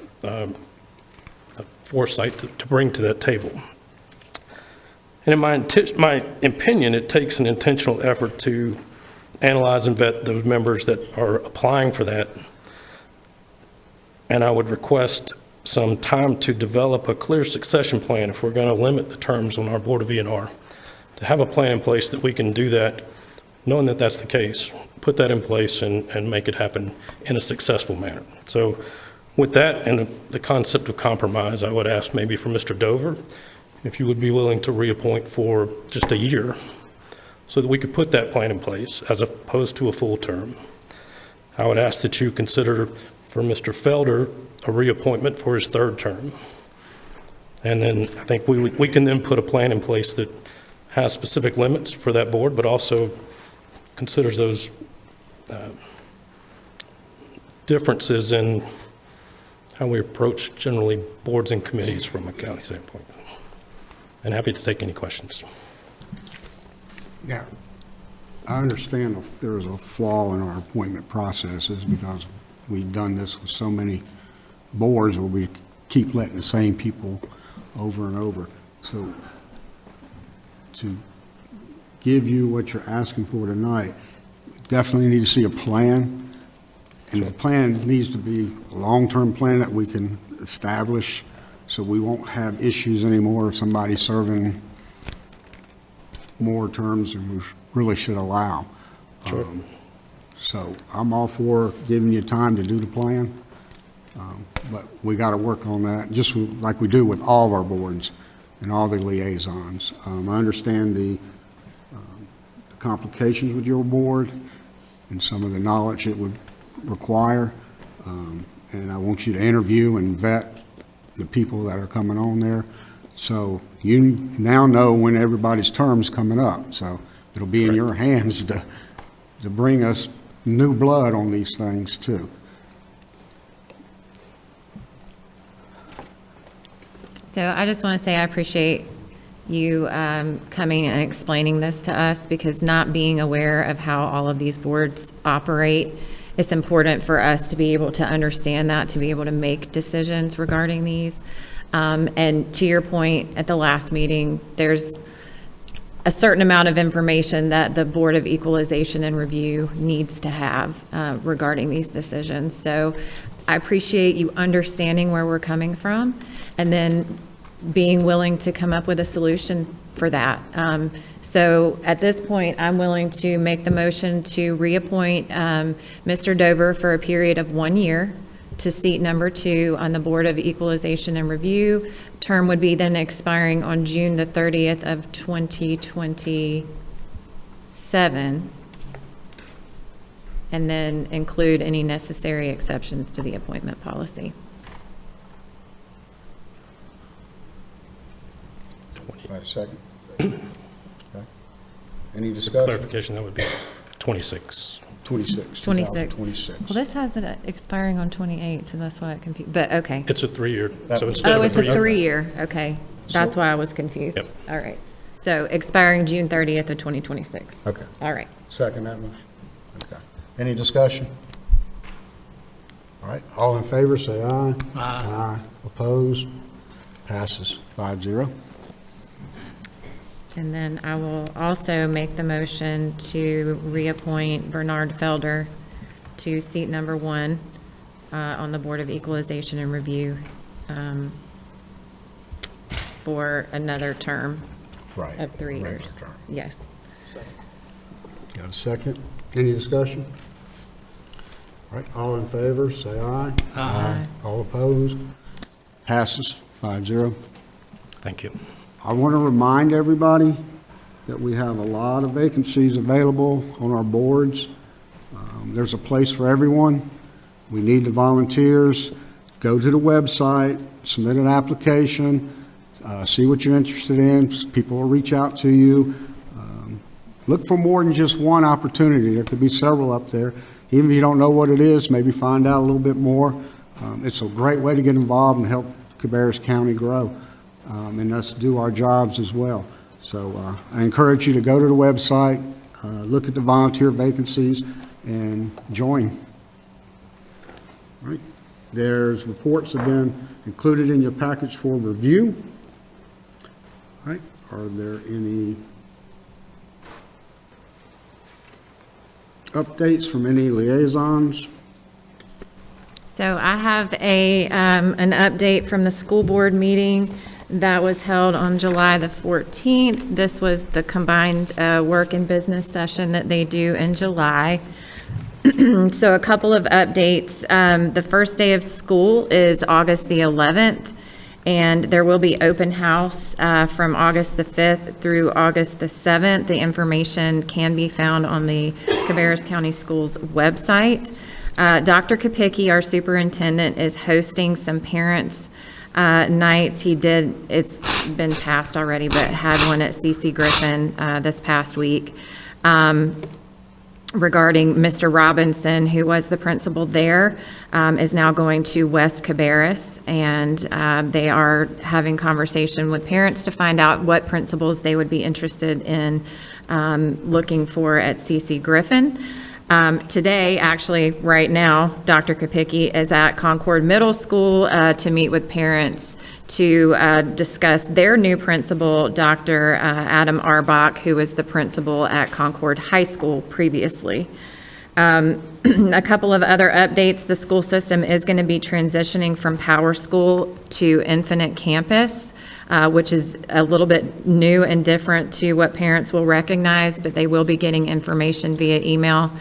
foresight to bring to that table. And in my opinion, it takes an intentional effort to analyze and vet the members that are applying for that. And I would request some time to develop a clear succession plan if we're going to limit the terms on our Board of E&R, to have a plan in place that we can do that, knowing that that's the case, put that in place and make it happen in a successful manner. So with that and the concept of compromise, I would ask maybe for Mr. Dover, if you would be willing to reappoint for just a year so that we could put that plan in place as opposed to a full term. I would ask that you consider for Mr. Felder a reappointment for his 3rd term. And then I think we can then put a plan in place that has specific limits for that board, but also considers those differences in how we approach generally boards and committees from a county standpoint. And happy to take any questions. Yeah, I understand if there's a flaw in our appointment processes because we've done this with so many boards where we keep letting the same people over and over. So to give you what you're asking for tonight, definitely need to see a plan, and the plan needs to be a long-term plan that we can establish, so we won't have issues anymore if somebody's serving more terms than we really should allow. Sure. So I'm all for giving you time to do the plan, but we got to work on that, just like we do with all of our boards and all the liaisons. I understand the complications with your board and some of the knowledge it would require, and I want you to interview and vet the people that are coming on there. So you now know when everybody's term's coming up, so it'll be in your hands to bring us new blood on these things too. So I just want to say I appreciate you coming and explaining this to us, because not being aware of how all of these boards operate, it's important for us to be able to understand that, to be able to make decisions regarding these. And to your point at the last meeting, there's a certain amount of information that the Board of Equalization and Review needs to have regarding these decisions. So I appreciate you understanding where we're coming from and then being willing to come up with a solution for that. So at this point, I'm willing to make the motion to reappoint Mr. Dover for a period of 1 year to seat number 2 on the Board of Equalization and Review. Term would be then expiring on June the 30th of 2027, and then include any necessary exceptions to the appointment policy. Second. Okay. Any discussion? Clarification, that would be 26. 26. 26. Well, this has it expiring on 28, so that's why it confused, but okay. It's a 3-year, so instead Oh, of it's a 3-year, okay. That's So- why I was confused. Yep. All right. So expiring June 30th of 2026. Okay. All right. Second that motion. Okay. Any discussion? All right, all in favor, say aye. Aye. Opposed? Passes 5-0. And then I will also make the motion to reappoint Bernard Felder to seat number 1 on the Board of Equalization and Review for another term Right. of 3 Regular years. term. Yes. Got a second? Any discussion? All right, all in favor, say aye. Aye. All opposed? Passes 5-0. Thank you. I want to remind everybody that we have a lot of vacancies available on our boards. There's a place for everyone. We need the volunteers. Go to the website, submit an application, see what you're interested in. People will reach out to you. Look for more than just one opportunity. There could be several up there. Even if you don't know what it is, maybe find out a little bit more. It's a great way to get involved and help Cabarrus County grow. And us do our jobs as well. So I encourage you to go to the website, look at the volunteer vacancies, and join. All right. There's reports have been included in your package for review. All right. Are there any updates from any liaisons? So I have an update from the school board meeting that was held on July the 14th. This was the combined work and business session that they do in July. So a couple of updates. The first day of school is August the 11th, and there will be open house from August the 5th through August the 7th. The information can be found on the Cabarrus County Schools website. Dr. Kapicki, our superintendent, is hosting some parents' nights. It's been passed already, but had one at CC Griffin this past week regarding Mr. Robinson, who was the principal there, is now going to West Cabarrus, and they are having conversation with parents to find out what principals they would be interested in looking for at CC Griffin. Today, actually, right now, Dr. Kapicki is at Concord Middle School to meet with parents to discuss their new principal, Dr. Adam Arbach, who was the principal at Concord High School previously. A couple of other updates. The school system is going to be transitioning from Power School to Infinite Campus, which is a little bit new and different to what parents will recognize, but they will be getting information via email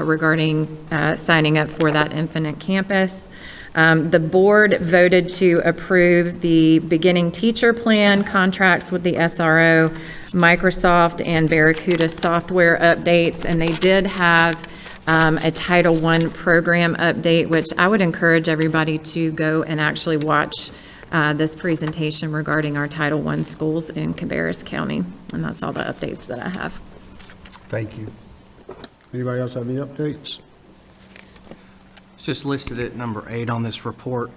regarding signing up for that Infinite Campus. The board voted to approve the beginning teacher plan contracts with the SRO, Microsoft, and Barracuda software updates, and they did have a Title I program update, which I would encourage everybody to go and actually watch this presentation regarding our Title I schools in Cabarrus County. And that's all the updates that I have. Thank you. Anybody else have any updates? It's just listed at number 8 on this report.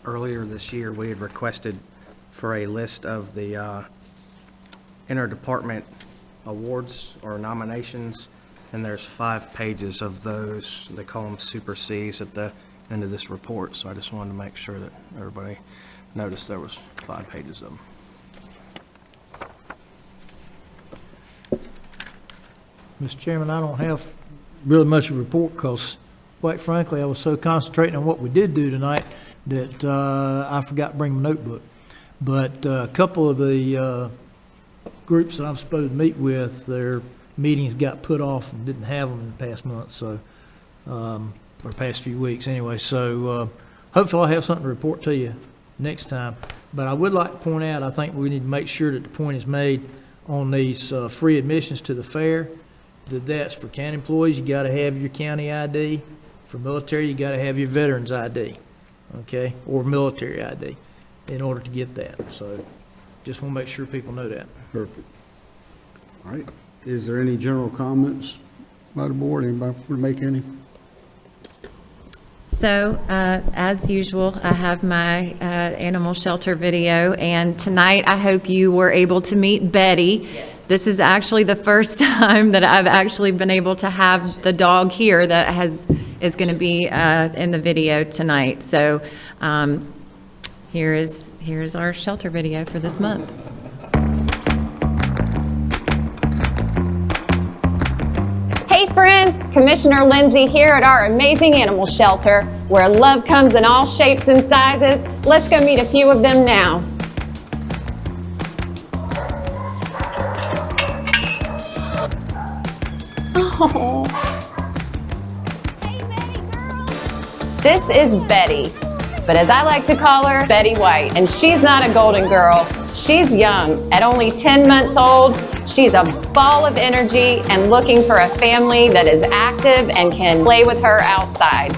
Earlier this year, we had requested for a list of the interdepartment awards or nominations, and there's 5 pages of those. They call them Super Cs at the end of this report, so I just wanted to make sure that everybody noticed there was 5 pages of them. Mr. Chairman, I don't have really much of a report because, quite frankly, I was so concentrating on what we did do tonight that I forgot to bring my notebook. But a couple of the groups that I'm supposed to meet with, their meetings got put off and didn't have them in the past month, so, or past few weeks anyway. So hopefully I'll have something to report to you next time. But I would like to point out, I think we need to make sure that the point is made on these free admissions to the fair, that's for county employees, you got to have your county ID. For military, you got to have your veterans ID, okay, or military ID in order to get that. So just want to make sure people know that. Perfect. All right. Is there any general comments by the board? Anybody want to make any? So, as usual, I have my animal shelter video, and tonight I hope you were able to meet Betty. Yes. This is actually the first time that I've actually been able to have the dog here that is going to be in the video tonight. So, here's our shelter video for this month. Hey friends, Commissioner Lindsay here at our amazing animal shelter, where love comes in all shapes and sizes. Let's go meet a few of them now. Oh. This is Betty, but as I like to call her, Betty White, and she's not a golden girl. She's young. At only 10 months old, she's a ball of energy and looking for a family that is active and can play with her outside.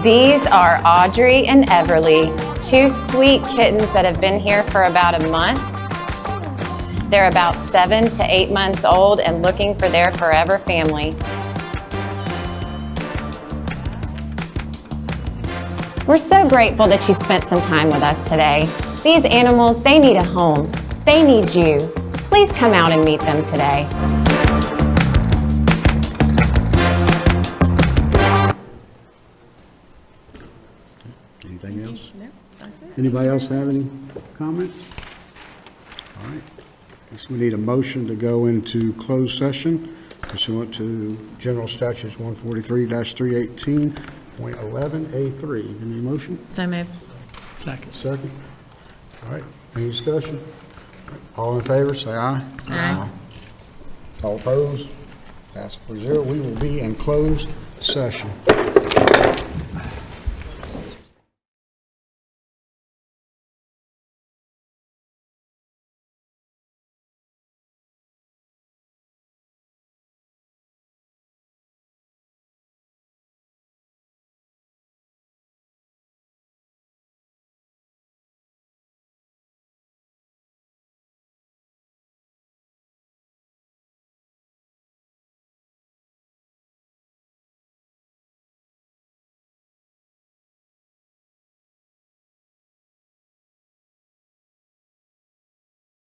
These are Audrey and Everly, 2 sweet kittens that have been here for about a month. They're about 7 to 8 months old and looking for their forever family. We're so grateful that you spent some time with us today. These animals, they need a home. They need you. Please come out and meet them today. Anything else? No, that's it. Anybody else have any comments? All right. Guess we need a motion to go into closed session pursuant to General Statutes 143-318.11A3. Any motion? So moved. Second. Second. All right. Any discussion? All in favor, say aye. Aye. All opposed? Pass 4-0. We will be in closed session.